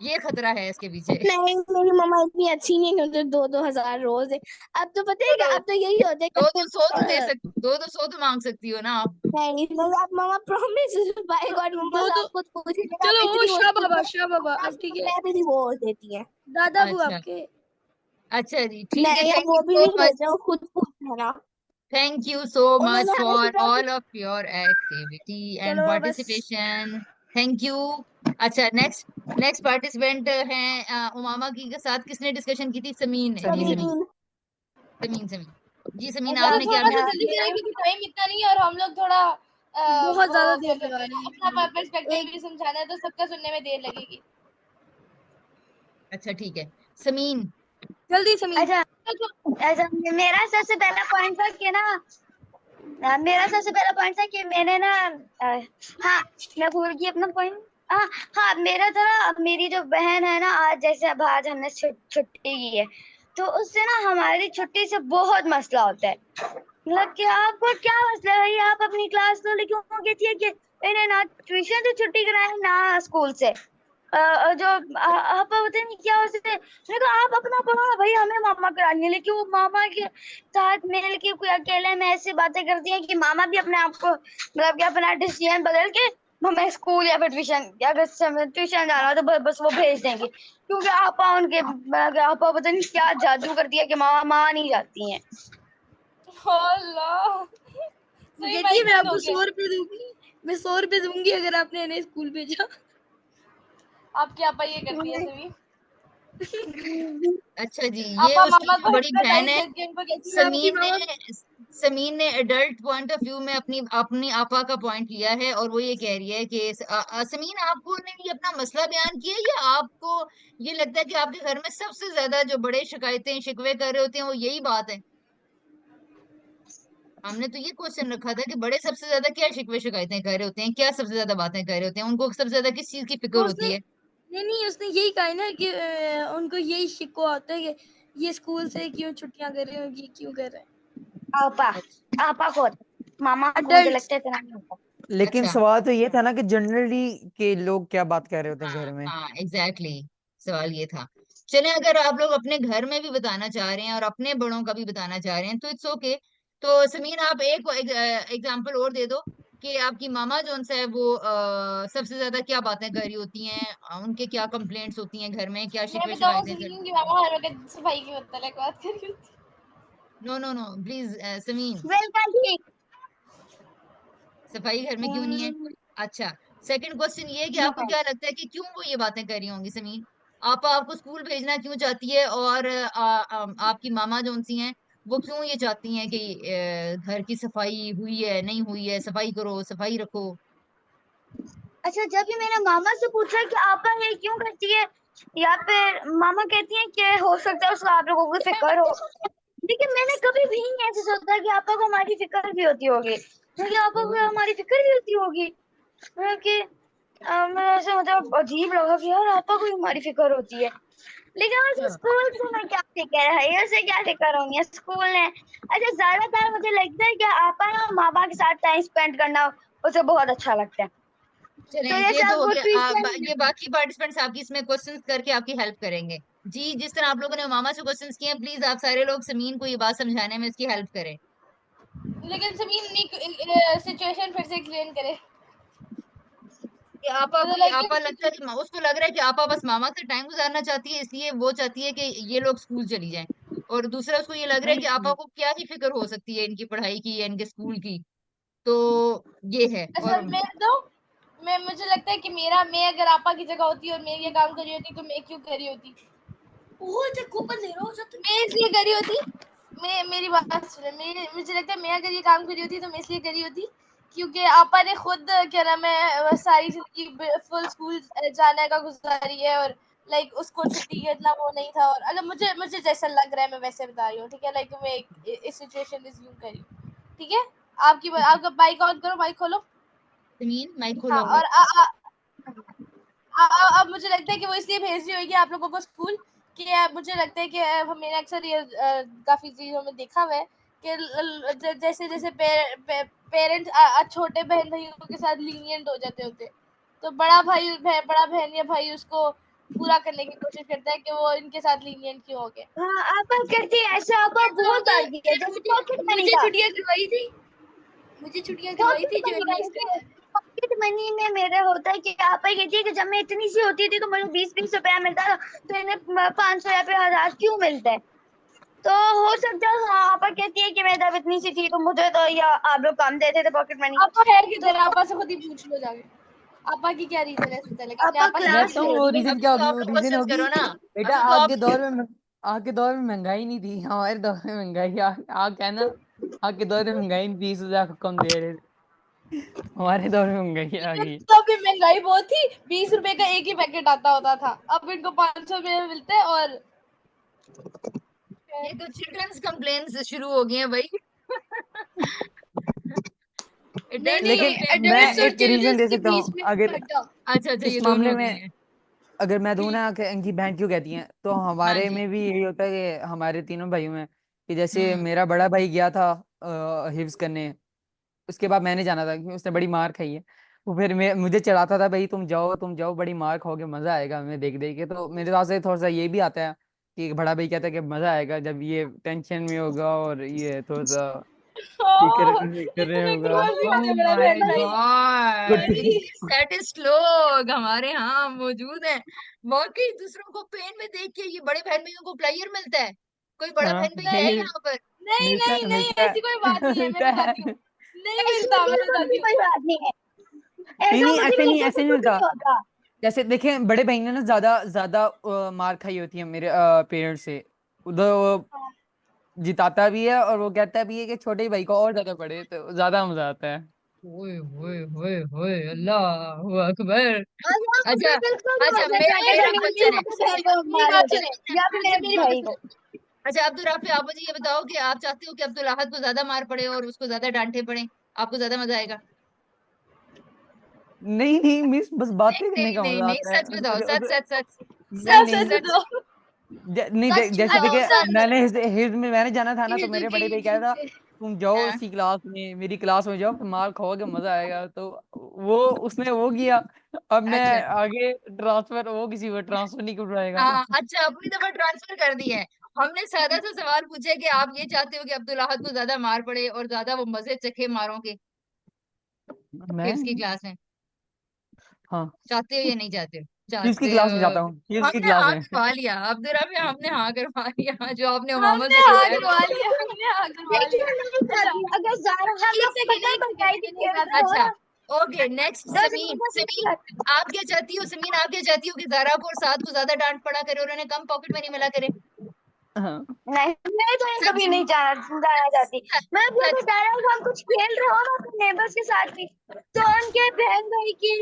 ये खतरा है इसके पीछे। नहीं, मेरी मम्मा इतनी अच्छी नहीं है कि 2-2 हजार रोज है। अब तो पता है तो क्या, अब तो यही होता है कि दो दो सौ तो दे सकती, 200 तो मांग सकती हो ना आप। नहीं नहीं, आप मम्मा प्रॉमिस, बाय गॉड मम्मा दो से तो आप खुद पूछिएगा, चलो आप ओ इतनी वो शाह बाबा अब ठीक है। मैं भी डिवोर्स देती है। दादा वो अच्छा आपके अच्छा जी ठीक है, नहीं, अब थैंक वो यू भी सो नहीं मच। देते, वो खुद पूछना। Thank you so much उन्होंने हमें for सिर्फ all of your activity and चलो बस participation. Thank you. अच्छा नेक्स्ट पार्टिसिपेंट हैं उमामा की के साथ किसने डिस्कशन की थी? समीन ने जी, सभी समीन दिन। समीन जी समीन अच्छा, तो आपने क्या थोड़ा सा अपने जल्दी करें क्योंकि टाइम इतना नहीं है, और हम लोग थोड़ा बहुत ज्यादा वो क्या देर कहते लगा हैं ना, रहे अपना हैं। पर्सपेक्टिव भी समझाना है, तो सबका सुनने में देर लगेगी। अच्छा ठीक है समीन। जल्दी समीर। अच्छा अच्छा मेरा सबसे पहला पॉइंट था कि ना मेरा सबसे पहला पॉइंट था कि मैंने ना हाँ मैं भूल गई अपना पॉइंट। हाँ हाँ मेरा था ना, मेरी जो बहन है ना, आज जैसे अब आज हमने छुट्टी की है, तो उससे ना हमारी छुट्टी से बहुत मसला होता है। मतलब कि आपको क्या मसला है भाई, आप अपनी क्लास लो, लेकिन वो कहती है कि इन्हें ना ट्यूशन से छुट्टी कराए ना स्कूल से। जो आप पता नहीं क्या उससे, मैंने कहा आप अपना पढ़ो भाई, हमें मामा करानी है, लेकिन वो मामा के साथ मिल के कोई अकेले में ऐसी बातें करती है कि मामा भी अपने आप को मतलब कि अपना डिसीजन बदल के हमें स्कूल या फिर ट्यूशन, या अगर ट्यूशन जाना हो तो बस वो भेज देंगे, क्योंकि आपा उनके मतलब आपा पता नहीं क्या जादू करती है कि मामा मान ही जाती हैं। अल्लाह, सही कहती है माइक मैं बंद हो आपको गया। 100 रुपए दूंगी, मैं 100 रुपए दूंगी अगर आपने इन्हें स्कूल भेजा। आपकी आपा ये करती है सभी। अच्छा जी ये आपा उसकी मामा जो को बड़ी बहन हिप्नोटाइज है करके उनको कहती है आपकी समीन मामा। ने समीन ने एडल्ट पॉइंट ऑफ व्यू में अपनी अपनी आपा का पॉइंट लिया है, और वो ये कह रही है कि समीन आपको ने ये अपना मसला बयान किया, या आपको ये लगता है कि आपके घर में सबसे ज्यादा जो बड़े शिकायतें शिकवे कर रहे होते हैं वो यही बात है? हमने तो ये क्वेश्चन रखा था कि बड़े सबसे ज्यादा क्या शिकवे शिकायतें कर रहे होते हैं, क्या सबसे ज्यादा बातें कर रहे होते हैं, उनको सबसे ज्यादा किस चीज की फिक्र तो होती उसने है? नहीं उसने यही कहा है ना कि उनको यही शिकवा आता है कि ये स्कूल से क्यों छुट्टियां कर रहे हो, ये क्यों कर रहे हैं। आपा अच्छा आपा को होता है। मामा को मुझे अडल्ट लगता है इतना नहीं होता। लेकिन अच्छा सवाल तो ये था ना कि जनरली के लोग क्या बात कर रहे होते हैं हाँ घर में। हाँ एग्जैक्टली सवाल ये था। चले अगर आप लोग अपने घर में भी बताना चाह रहे हैं और अपने बड़ों का भी बताना चाह रहे हैं तो इट्स ओके। तो समीन आप एक एग्जांपल और दे दो कि आपकी मामा जो है वो सबसे ज्यादा क्या बातें कर रही होती हैं, उनके क्या कंप्लेंट्स होती हैं घर में, क्या मैं शिकवे बताऊँ शिकायतें कर। सलीम की मामा हर वक्त सफाई की मतलब बात कर रही होती। No no no please Sameen, बिल्कुल ठीक। सफाई घर में क्यों नहीं है? अच्छा, सेकंड क्वेश्चन ये है कि आपको क्या लगता है कि क्यों वो ये बातें कर रही होंगी समीन? आपा आपको स्कूल भेजना क्यों चाहती है और आपकी मामा जो सी हैं वो क्यों ये चाहती हैं कि घर की सफाई हुई है नहीं हुई है, सफाई करो सफाई रखो। अच्छा, जब भी मैंने मामा से पूछा कि आपा ये क्यों करती है, या फिर मामा कहती है कि हो सकता है उसको आप लोगों को फिक्र हो, लेकिन मैंने कभी भी नहीं ऐसे सोचा कि आपा को हमारी फिक्र भी होती होगी, क्योंकि आपा को हमारी फिक्र भी होती होगी। क्योंकि मैं ऐसे मतलब अजीब लगा कि यार आपा को हमारी फिक्र होती है। लेकिन वैसे स्कूल से मैं क्या फिक्र है, ये से क्या फिक्र होनी है, स्कूल है। अच्छा, ज्यादातर मुझे लगता है कि आपा ना माँ बाप के साथ टाइम स्पेंड करना उसे बहुत अच्छा लगता है। चलें तो ये जैसे तो आप हो वो गया, ये ट्यूशन, बाकी पार्टिसिपेंट्स आपकी इसमें क्वेश्चंस करके आपकी हेल्प करेंगे। जी, जिस तरह आप लोगों ने मामा से क्वेश्चंस किए हैं प्लीज आप सारे लोग समीन को ये बात समझाने में इसकी हेल्प करें। लेकिन समीन सिचुएशन फिर से एक्सप्लेन करे। कि आपा मतलब कोई लाइक आपा लगता है कि उसको लग रहा है कि आपा बस मामा से टाइम गुजारना चाहती है इसलिए वो चाहती है कि ये लोग स्कूल चली जाएं, और दूसरा उसको ये लग रहा है कि आपा नहीं को क्या ही फिक्र हो सकती है इनकी पढ़ाई की या इनके स्कूल की। तो ये है। अच्छा और मैं बताऊँ, मैं मुझे लगता है कि मैं अगर आपा की जगह होती और मैं ये काम कर रही होती तो मैं क्यों कर रही होती? कूपन दे रहा हूँ मैं इसलिए करी होती। मैं मेरी बात सुने, मुझे लगता है मैं अगर ये काम करी होती तो मैं इसलिए करी होती क्योंकि आपा ने खुद क्या नाम है सारी जिंदगी फुल स्कूल जाने का गुजारी है और लाइक उसको छुट्टी का इतना वो नहीं था। और अगर मुझे मुझे जैसा लग रहा है मैं वैसे बता रही हूँ, ठीक है? लाइक मैं इस सिचुएशन इस यूं करी, ठीक है? आपका माइक ऑन करो, माइक खोलो। समीन माइक खोलो हाँ, अपना। और अब मुझे लगता है कि वो इसलिए भेज रही होगी आप लोगों को स्कूल कि मुझे लगता है कि मैंने अक्सर ये काफी चीजों में देखा हुआ है कि जैसे जैसे पेरेंट्स छोटे बहन भाइयों के साथ लीनियंट हो जाते होते, तो बड़ा बहन या भाई उसको पूरा करने की कोशिश करता है कि वो इनके साथ लीनियंट क्यों हो गए। हाँ आपा करती है ऐसा, आपा बहुत बार की है। जैसे पॉकेट मनी का, छुट्टियां करवाई थी, मुझे छुट्टियां करवाई पॉकेट थी जो मनी का इंग्लिश जैसे पॉकेट मनी में मेरा होता है कि आपा कहती है कि जब मैं इतनी सी होती थी तो मुझे 20-20 रुपया मिलता था, तो इन्हें 500 या फिर 1000 क्यों मिलता है? तो हो सकता है हाँ आपा कहती है कि मैं जब इतनी सी थी तो मुझे तो या आप लोग कम देते थे पॉकेट मनी। आपा है तो किधर? आपा से खुद ही पूछ लो जाके, आपा की क्या रीजन है? सबसे पहले अपने आपा आपा से क्लास बताता पूछ हूँ लो। वो ले, रीजन अभी क्या तो होगी। आप वो लोग रीजन क्वेश्चंस होगी करो ना। बेटा, अभी तो आप आपके दौर में महंगाई नहीं थी, हमारे दौर में महंगाई आ कहना। आपके दौर में महंगाई नहीं थी, 20,000 कम दे रहे थे। हमारे दौर में महंगाई आ गई। तो अभी महंगाई बहुत थी, 20 रुपए का एक ही पैकेट आता होता था, अब इनको 500 में मिलते हैं। और ये तो चिल्ड्रंस कंप्लेन्स शुरू हो गई हैं भाई। नहीं एडल्ट्स नहीं, लेकिन कंप्लेन मैं एडल्ट्स और एक रीजन चिल्ड्रंस दे के सकता बीच हूँ, में अगर हटा। अच्छा अच्छा, ये इस दोनों मामले हो गए में हैं। अगर मैं दूं ना कि इनकी बहन क्यों कहती हैं, तो हाँ हमारे जी। में भी यही होता है कि हमारे तीनों भाइयों में कि जैसे हम्म। मेरा बड़ा भाई गया था हिफ्ज करने, उसके बाद मैंने जाना था क्योंकि उसने बड़ी मार खाई है। वो फिर मुझे चढ़ाता था, भाई तुम जाओ बड़ी मार खाओगे, मजा आएगा हमें देख देख के। तो मेरे पास से थोड़ा सा ये भी आता है कि बड़ा भाई कहता है कि मजा आएगा जब ये टेंशन में होगा और ये थोड़ा सा कर रहे इतने होगा। क्लोज भी ओह होते बड़ा माय बहन भाई। God, good. इतने सैडिस्ट लोग हमारे यहाँ मौजूद हैं। वाकई दूसरों को पेन में देख के ये बड़े बहन भाइयों को प्लेयर मिलता है। कोई बड़ा हाँ, बहन भैया है नहीं यहाँ पर? नहीं मिलता नहीं है नहीं, मिलता ऐसी कोई बात है नहीं है, मैं मिलता है। बताती हूँ। नहीं ऐसी मिलता, मैं बिल्कुल भी बताती हूँ। कोई बात नहीं है, नहीं ऐसा नहीं, मुझे भी लगता है ऐसे नहीं बिल्कुल भी मिलता। नहीं होता। जैसे देखें, बड़े भाई ने ना ज्यादा ज्यादा मार खाई होती है मेरे पेरेंट्स से। उधर वो जिताता भी है और वो कहता भी है कि छोटे भाई को और ज्यादा पढ़े, तो ज्यादा मजा आता है। ओए ओए ओए ओए, अल्लाह अकबर। और यहाँ अच्छा मुझे बिल्कुल भी अच्छा, होता है मेरा सैटरडे मेरा में क्वेश्चन है। छोटे बहन को मेरी मार बात होते सुने, या फिर अच्छा मेरे मेरी बात भाई को। सुने। अच्छा अब्दुल राफी, आप मुझे ये बताओ कि आप चाहते हो कि अब्दुल अहद को ज्यादा मार पड़े और उसको ज्यादा डांटे पड़े, आपको ज्यादा मजा आएगा? नहीं नहीं मिस, बस नहीं बातें करने नहीं का नहीं मजा नहीं, आता है सच बताओ, सच सच सच। नहीं सच सच नहीं सच सच बताओ। नहीं सच जैसे बताओ देखिए, सच। मैंने हिज में मैंने जाना था ना, तो हिज मेरे बड़े गई भाई कह रहा था से। तुम जाओ हाँ, उसी क्लास में, मेरी क्लास में जाओ, मार खाओगे, मजा आएगा। तो वो उसने वो किया। अब मैं अच्छा आगे ट्रांसफर, वो किसी को ट्रांसफर नहीं कर पाएगा। हाँ, अच्छा अपनी दफा ट्रांसफर कर दी है। हमने सादा सा सवाल पूछा कि आप ये चाहते हो कि अब्दुल अहद को ज्यादा मार पड़े और ज्यादा वो मजे चखे मारों के मैं हिफ्स की क्लास में, हाँ, चाहते हो या नहीं चाहते हो? किसकी चाहते क्लास में हो। जाता हूँ, किसकी हमने क्लास हाँ में? करवा लिया अब्दुल में, हमने हाँ करवा लिया जो आपने उमामा हमने से हाँ करवाया। करवा लिया, हमने हाँ करवा लेकिन लिया। मैं नहीं अच्छा, चाहती अगर जारा हम लोग पता है बताई भी खेल रहे हो अच्छा ना ओके, नेक्स्ट दस समीन। मिनट समीन आप क्या चाहती हो? समीन आप क्या चाहती हो कि जारा को और साद को ज्यादा डांट पड़ा करे और उन्हें कम पॉकेट मनी मिला करे? हाँ, नहीं मैं तो सच कभी नहीं जाना चाहती। मैं सच अगर जा रहा हूँ हम कुछ खेल रहे हो ना अपने नेबर्स के साथ भी तो उनके बहन भाई की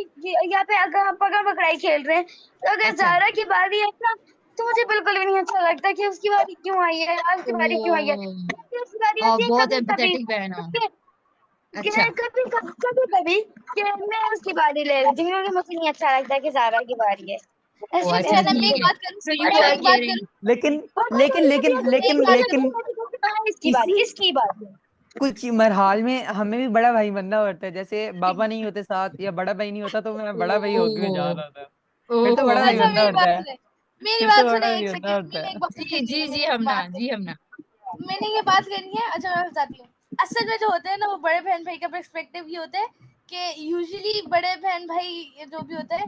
यहाँ पे अगर हम पकड़ पकड़ाई खेल रहे हैं तो अगर अच्छा जारा की बारी है ना तो मुझे बिल्कुल भी नहीं अच्छा लगता कि उसकी बारी क्यों आई है आज की बारी क्यों आई है। ओ, क्योंकि उसकी बारी आप आती है बहुत कभी कभी एम्पैथेटिक बहन हो। अच्छा कभी कभी कभी कि मैं उसकी बारी ले लेती हूँ क्योंकि मुझे नहीं अच्छा लगता कि जारा की बारी है। ओ ऐसे अच्छा अच्छा, ऐसे मैं ठीक एक है, बात करूँ, सो यू मैं आर एक बात केयरिंग। करूँ, लेकिन और लेकिन कभी लेकिन कभी ऐसा लेकिन एक बात लेकिन इसकी बारी इसकी बारी कुछ मरहाल में हमें भी बड़ा भाई बनना होता है। जैसे बाबा नहीं होते साथ या बड़ा भाई नहीं होता, तो मैं बड़ा भाई होके में जा ओ रहा था। फिर तो ओहो, बड़ा भाई अच्छा, बनना मेरी होता बात है। सुने, मेरी फिर तो बात बड़ा सुने, भाई एक बनना सेकंड, होता मैंने है। एक बात जी करनी जी है, जी मैंने एक हमना, बात जी करनी हमना। है, मैंने ये बात करनी है। अच्छा, मैं बताती हूँ। असल में जो होते हैं ना, वो बड़े बहन भाई का पर्सपेक्टिव ये होता है कि यूजुअली बड़े बहन भाई जो भी होते हैं,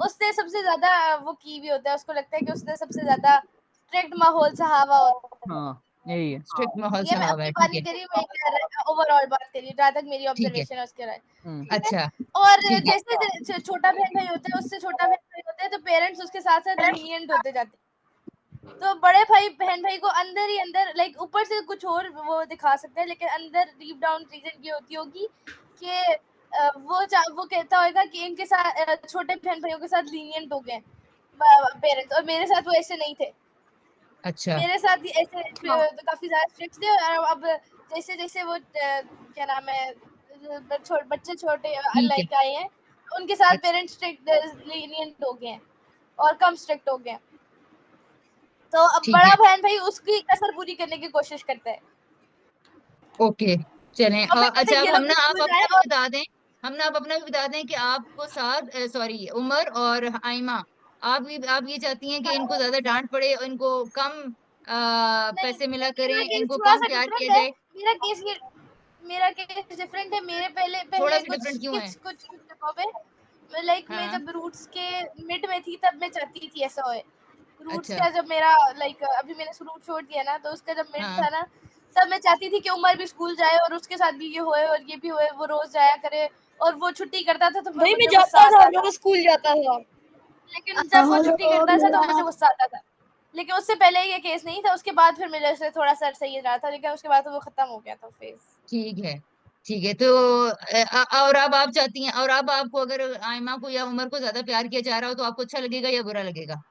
उससे सबसे ज्यादा वो की भी होता है, उसको लगता है कि उसने सबसे ज्यादा स्ट्रिक्ट माहौल सा हवा होता है। हाँ, यही है। स्ट्रिक्ट माहौल ये सा मैं हवा अपनी है, बात ठीक नहीं है कर रही, मैं ओवरऑल बात कर रही हूँ, जहाँ तक मेरी ठीक है। ऑब्जर्वेशन है उसके राय। हम्म। ठीक है। अच्छा और ठीक है जैसे छोटा बहन भाई होता है, उससे छोटा बहन भाई होता है, तो पेरेंट्स उसके साथ साथ लीनियंट होते जाते हैं। तो बड़े भाई बहन भाई को अंदर ही अंदर, लाइक ऊपर से कुछ और वो दिखा सकते हैं, लेकिन अंदर डीप डाउन रीजन ये होती होगी कि वो कहता होगा कि इनके साथ छोटे बहन भाइयों के साथ लीनियंट हो गए पेरेंट्स, और मेरे साथ वो ऐसे नहीं थे। अच्छा मेरे साथ ही ऐसे तो काफी ज्यादा स्ट्रिक्ट थे, और अब जैसे जैसे वो क्या नाम है, बच्चे छोटे ठीक है। लाइक आए हैं, उनके साथ अच्छा पेरेंट्स स्ट्रिक्ट लीनियंट हो गए हैं और कम स्ट्रिक्ट हो गए हैं। तो अब ठीक बड़ा है बहन भाई उसकी कसर पूरी करने की कोशिश करता है। ओके चलें। और फिर जैसे अच्छा अब ये हम लोग ना आप स्कूल अपना जाए भी और बता दें, हम ना आप अपना भी बता दें कि आपको साथ सॉरी उमर और आयमा, आप ये चाहती हैं कि इनको ज्यादा डांट पड़े और इनको कम नहीं, पैसे मिला करें, मेरा केस इनको थोड़ा कम सा प्यार डिफरेंट किया है। जाए? मेरा केस डिफरेंट है। मेरे पहले थोड़ा पहले सा कुछ डिफरेंट क्यों है? कुछ कुछ कुछ जगहों पे, लाइक मैं हाँ जब रूट्स के मिड में थी तब मैं चाहती थी ऐसा होए। रूट्स अच्छा का जब मेरा लाइक अभी मैंने रूट छोड़ दिया ना, तो उसका जब मिड हाँ था ना, तब मैं चाहती थी कि उमर भी स्कूल जाए और उसके साथ भी ये होए और ये भी होए, वो रोज जाया करे, और वो छुट्टी करता था तो फिर भाई मैं मुझे गुस्सा जाता था, आता था। रोज स्कूल जाता था। लेकिन जब वो छुट्टी करता था तो मुझे गुस्सा आता था। लेकिन उससे पहले ये केस नहीं था, उसके बाद फिर मेरे से थोड़ा सा सही रहा था, लेकिन उसके बाद तो वो खत्म हो गया था फेज। ठीक है ठीक है। तो और अब आप चाहती हैं, और अब आपको अगर आयमा को या उमर को ज्यादा प्यार किया जा रहा हो तो आपको अच्छा लगेगा या बुरा लगेगा?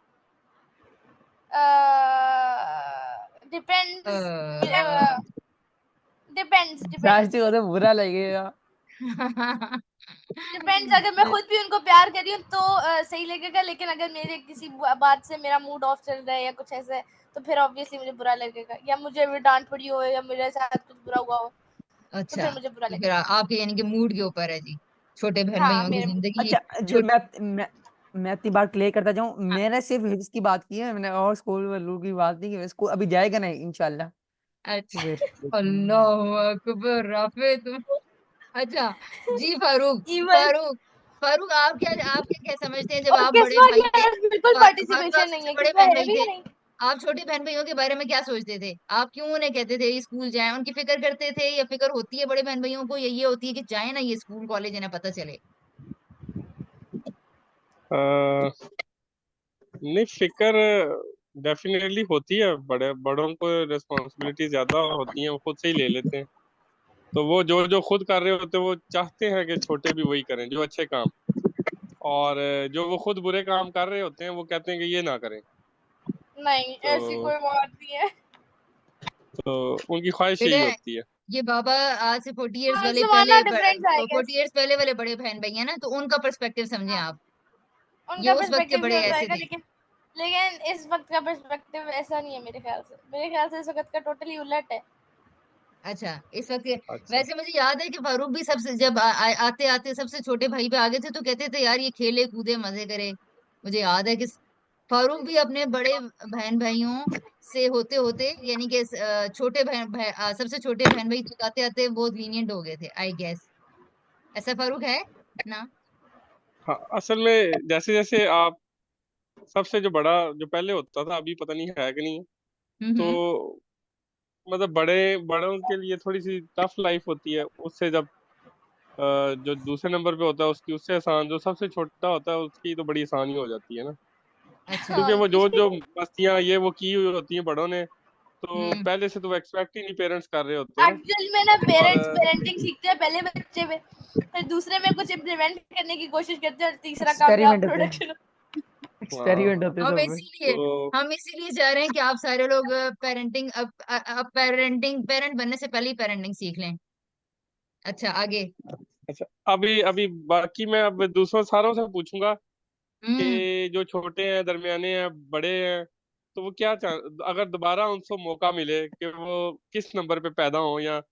डिपेंड्स अ, डिपेंड्स लास्ट को डिपेंड्स तो बुरा लगेगा। डिपेंड्स। अगर मैं खुद भी उनको प्यार कर रही हूँ तो सही लगेगा, लेकिन अगर मेरे किसी बात से मेरा मूड ऑफ चल रहा है या कुछ ऐसे, तो फिर ऑब्वियसली मुझे बुरा लगेगा, या मुझे भी डांट पड़ी हो या मेरे साथ कुछ बुरा हुआ हो, तो अच्छा फिर मुझे बुरा तो फिर लगेगा। आपके यानी कि मूड के ऊपर है जी, छोटे बहन हाँ, भाइयों की मेरे मूड। जिंदगी अच्छा, जो छोट मैं अपनी बात क्लियर करता जाऊं, हाँ, मैंने सिर्फ हिफ्स की बात की है, मैंने और स्कूल वालों की बात नहीं की। स्कूल अभी जाएगा नहीं इंशाल्लाह। तो अच्छा फिर अल्लाह अकबर राफे तुम। अच्छा जी फारूक, इवन फारूक फारूक आप क्या क्या समझते हैं जब और आप बड़े किस्मा भाई की थे? बिल्कुल फारूक आप पार्टिसिपेशन नहीं सबसे है, बड़े किस्मा बहन है भाई भी थे, या नहीं? आप छोटे बहन भाइयों के बारे में क्या सोचते थे? आप क्यों उन्हें कहते थे ये स्कूल जाएं? उनकी फिक्र करते थे या फिक्र होती है बड़े बहन भाइयों को, या ये होती है कि जाए ना ये स्कूल कॉलेज इन्हें पता चले? नहीं, फिक्र डेफिनेटली होती है। बड़ों को रिस्पॉन्सिबिलिटी ज्यादा होती है, वो खुद से ही ले लेते हैं। तो वो जो जो खुद कर रहे होते हैं वो चाहते हैं कि छोटे भी वही करें जो अच्छे काम, और जो वो खुद बुरे काम कर रहे होते हैं वो कहते हैं कि ये ना करें। नहीं, ऐसी तो कोई बात नहीं है। तो उनकी ख्वाहिश बेटा यही होती है। ये बाबा आज से 40 इयर्स हाँ, वाले जमाना डिफरेंट है, आई 40 गेस। इयर्स पहले वाले बड़े बहन भाई है ना, तो उनका पर्सपेक्टिव समझे हाँ, आप। ये उनका उस वक्त के पर्सपेक्टिव बड़े ये ऐसे रहेगा, थे। लेकिन लेकिन इस वक्त का पर्सपेक्टिव ऐसा नहीं है मेरे ख्याल से। मेरे ख्याल से इस वक्त का टोटली उलट है। अच्छा, इस वक्त अच्छा। वैसे मुझे याद है कि फारूक भी सबसे जब आते आते सबसे छोटे भाई पे आगे थे तो कहते थे यार ये खेले कूदे मजे करे। मुझे याद है कि फारूक भी अपने बड़े बहन भाइयों से होते होते यानी कि छोटे सबसे छोटे बहन भाई तक आते आते बहुत लीनियंट हो गए थे आई गेस। ऐसा फारूक है ना? हाँ, असल में जैसे जैसे आप सबसे जो बड़ा जो पहले होता था, अभी पता नहीं है कि नहीं है, हम्म। तो मतलब बड़ों के लिए थोड़ी सी टफ लाइफ होती है। उससे जब जो दूसरे नंबर पे होता है उसकी उससे आसान, जो सबसे छोटा होता है उसकी तो बड़ी आसानी हो जाती है ना, अच्छा। क्योंकि वो जो जो मस्तियां ये वो की हुई होती हैं बड़ों ने, तो हम्म। पहले से तो वो एक्सपेक्ट ही नहीं पेरेंट्स कर रहे होते हैं। एक्चुअल में ना और पेरेंट्स पेरेंटिंग सीखते हैं पहले बच्चे पे, फिर दूसरे में कुछ इम्प्लीमेंट करने की कोशिश करते हैं और तीसरा कामयाब एक्सपेरिमेंट होते हैं, प्रोडक्शन। हाँ, एक्सपेरिमेंट होते हैं हम सब पे। इसीलिए तो हम इसीलिए चाह रहे हैं कि आप सारे लोग पेरेंट बनने से पहले ही पेरेंटिंग सीख लें। अच्छा, आगे। अच्छा, अभी अभी बाकी मैं अब दूसरों सारों से पूछूंगा हम्म। कि जो छोटे हैं, दरमियाने हैं, बड़े हैं, तो वो क्या अगर दोबारा उनको मौका मिले कि वो किस नंबर पे पैदा हो, या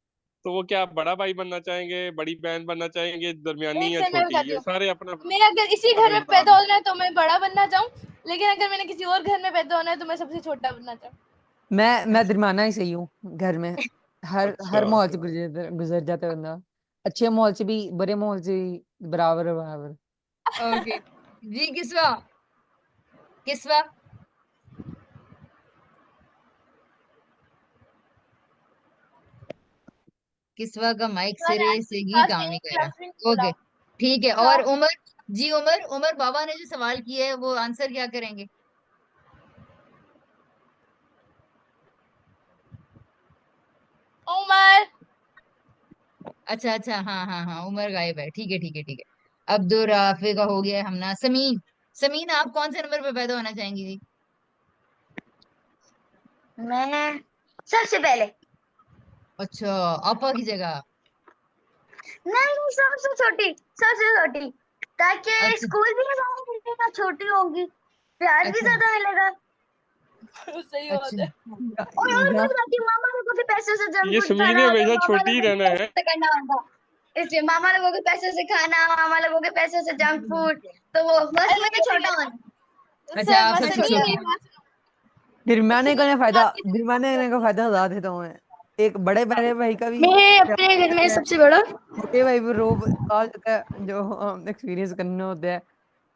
तो वो क्या बड़ा भाई बनना चाहेंगे, बड़ी बहन बनना चाहेंगे, दरमियानी एक या सेकंड मैं छोटी, बताती ये हूँ। सारे अपना मैं अगर इसी घर अगर में बता पैदा दें। होना है तो मैं बड़ा बनना चाहूँ, लेकिन अगर मैंने किसी और घर में पैदा होना है तो मैं सबसे छोटा बनना चाहूँ। मैं दरमियाना ही सही हूँ घर में। हर अच्छा, माहौल से गुजर गुजर जाता है बंदा, अच्छे माहौल से भी बुरे माहौल से भी बराबर है, बराबर। ओके जी। किसवा किसवा किसवा का माइक मैंने सिरे आज से ही क्लास में काम नहीं एक कर क्लास में रहा। बोला। ओके, ठीक है। अच्छा, और उमर जी, उमर उमर बाबा ने जो सवाल किया है वो आंसर क्या करेंगे? उमर। अच्छा अच्छा, हाँ हाँ हाँ, उमर गायब है। ठीक है ठीक है ठीक है। अब्दुल राफे का हो गया है हमना। समीन, समीन आप कौन से नंबर पे पैदा होना चाहेंगी जी? मैं सबसे पहले। अच्छा, आपा की जगह। नहीं नहीं, सबसे छोटी, सबसे छोटी, ताकि अच्छा स्कूल भी हमारा मिलेगा, छोटी होगी, प्यार भी अच्छा ज्यादा मिलेगा। सही बात अच्छा। है। और मैं या बताती हूँ, मामा लोगों के पैसे से जंक ये फूड समीर खाना ने होगा, हमेशा मामा छोटी ही लोगों के रहना पैसे है। से करना होगा, इसलिए मामा लोगों के पैसे से खाना, मामा लोगों के पैसे से जंक फूड, तो वो बस अरे मुझे एक छोटा सेकंड, होना। अच्छा, आप मैं सबसे समीर छोटा छोटे। मेरी हूँ। बात सुनो। दरमियाने का समीर ना की फायदा, बात की दरमियाने का फायदा बता देता हूँ मैं। एक बड़े बहन भाई का भी मैं क्या अपने घर में होता है, सबसे बड़ा। छोटे भाई भी रोब आ जाता है जो एक्सपीरियंस करना होता है।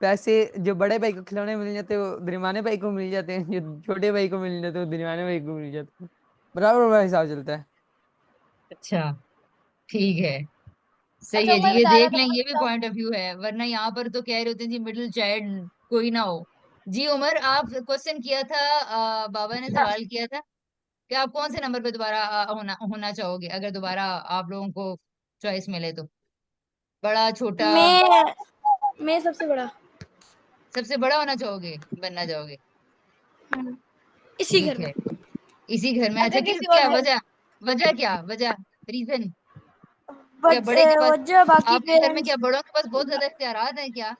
पैसे जो बड़े भाई को खिलौने मिल जाते हैं वो दरमियाने भाई को मिल जाते हैं, जो छोटे भाई को मिल जाते हैं वो दरमियाने भाई को मिल जाते हैं। बराबर बराबर हिसाब चलता है। अच्छा, ठीक है, सही अच्छा, है जी। उमर ये बता रहा देख था, लें, मैं ये भी बताऊं? पॉइंट ऑफ व्यू है, वरना यहाँ पर तो कह रहे होते हैं जी मिडिल चाइल्ड कोई ना हो। जी उमर, आप क्वेश्चन किया था, बाबा ने सवाल किया था कि आप कौन से नंबर पे दोबारा होना होना चाहोगे अगर दोबारा आप लोगों को चॉइस मिले तो? बड़ा, छोटा? मैं सबसे बड़ा। सबसे बड़ा होना चाहोगे, बनना चाहोगे? इसी घर ठीक में। है, इसी घर में। अच्छा, अगर किसी और क्या घर, वजह? वजह क्या, वजह, रीजन? क्या बड़े के पास, वजह बाकी आपके घर में पेरेंट्स। क्या बड़ों के पास बहुत ज्यादा इख्तियारात हैं क्या?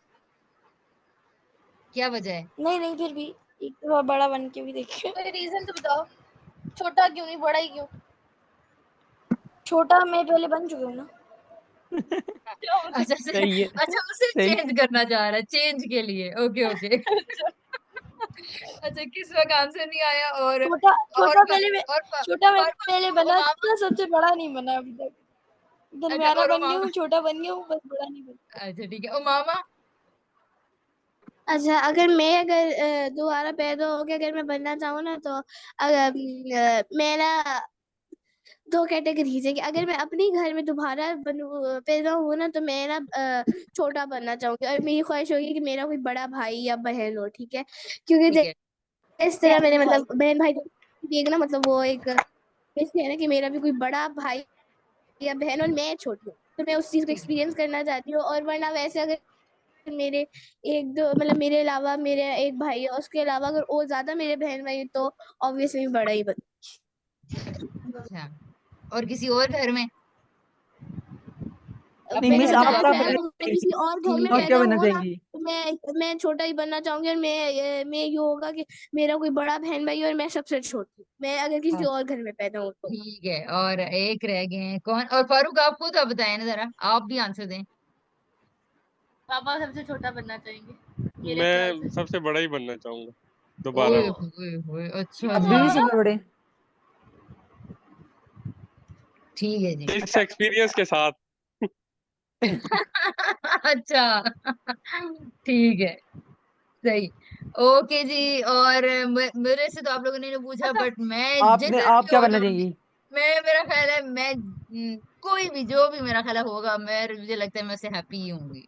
क्या वजह है? नहीं नहीं, फिर भी एक दफा बड़ा बन के भी देखे। कोई रीजन तो बताओ, छोटा क्यों नहीं, बड़ा ही क्यों? छोटा मैं पहले बन चुकी हूँ ना। क्या मतलब? अच्छा सही है, अच्छा, उसे सही। चेंज करना चाह रहा है, चेंज के लिए। Okay okay. अच्छा, किस वक्त आंसर नहीं आया? छोटा और छोटा पहले मैं और छोटा मैं और पहले बना था, सबसे बड़ा नहीं बना अभी तक। अच्छा, दरमियाना और बन गई उमामा। हूँ, छोटा बन गया हूँ, बस बड़ा नहीं बना। अच्छा, ठीक है, उमामा। अच्छा, अगर दोबारा पैदा होके अगर मैं बनना चाहूँ ना, तो अगर मेरा दो कैटेगरीज है कि अगर मैं अपने घर में दोबारा पैदा हूँ ना, तो मैं ना छोटा बनना चाहूंगी, और मेरी ख्वाहिश होगी कि मेरा कोई बड़ा भाई या बहन हो, ठीक है, क्योंकि ठीक है। इस तरह मेरे मतलब बहन भाई भी एक ना, मतलब वो एक इसलिए है ना कि मेरा भी कोई बड़ा भाई या बहन, और मैं छोटी हूँ, तो मैं उस चीज को ठीक है। एक्सपीरियंस करना चाहती हूँ। और वरना वैसे अगर मेरे एक दो मतलब मेरे अलावा मेरे एक भाई है, उसके अलावा अगर और ज्यादा मेरे बहन भाई हैं, तो ऑब्वियसली बड़ा ही अच्छा, और किसी और घर में? नहीं मैं मिस, अपने घर कहता में आप आप क्या ऐसा क्या है, बनना अगर मैं चाहेंगी? किसी और घर में ठीक आप है। क्या पैदा बनना हुआ ना, चाहेंगी? तो मैं छोटा ही बनना चाहूंगी, और मैं ये होगा कि मेरा कोई बड़ा बहन भाई और मैं सबसे छोटी, मैं अगर किसी और घर में पैदा हूँ तो। ठीक है, और एक रह गए हैं कौन? और फारूक आपको तो बताए ना, जरा आप भी आंसर दें। पापा सबसे छोटा बनना चाहेंगे मेरे ख्याल मैं से। सबसे बड़ा ही बनना चाहूंगा दोबारा। ओए होए होए, अच्छा अब जी, भी इसी में बड़े। ठीक है जी। इस एक्सपीरियंस के साथ अच्छा, ठीक है, सही। ओके जी, और मेरे से तो आप लोगों ने पूछा, बट मैं जिस आप भी क्या हो बनना जाऊंगी, चाहेंगी? मेरा ख्याल है मैं कोई भी जो भी मेरा ख्याल है होगा, मुझे लगता है मैं उससे हैप्पी ही होंगी।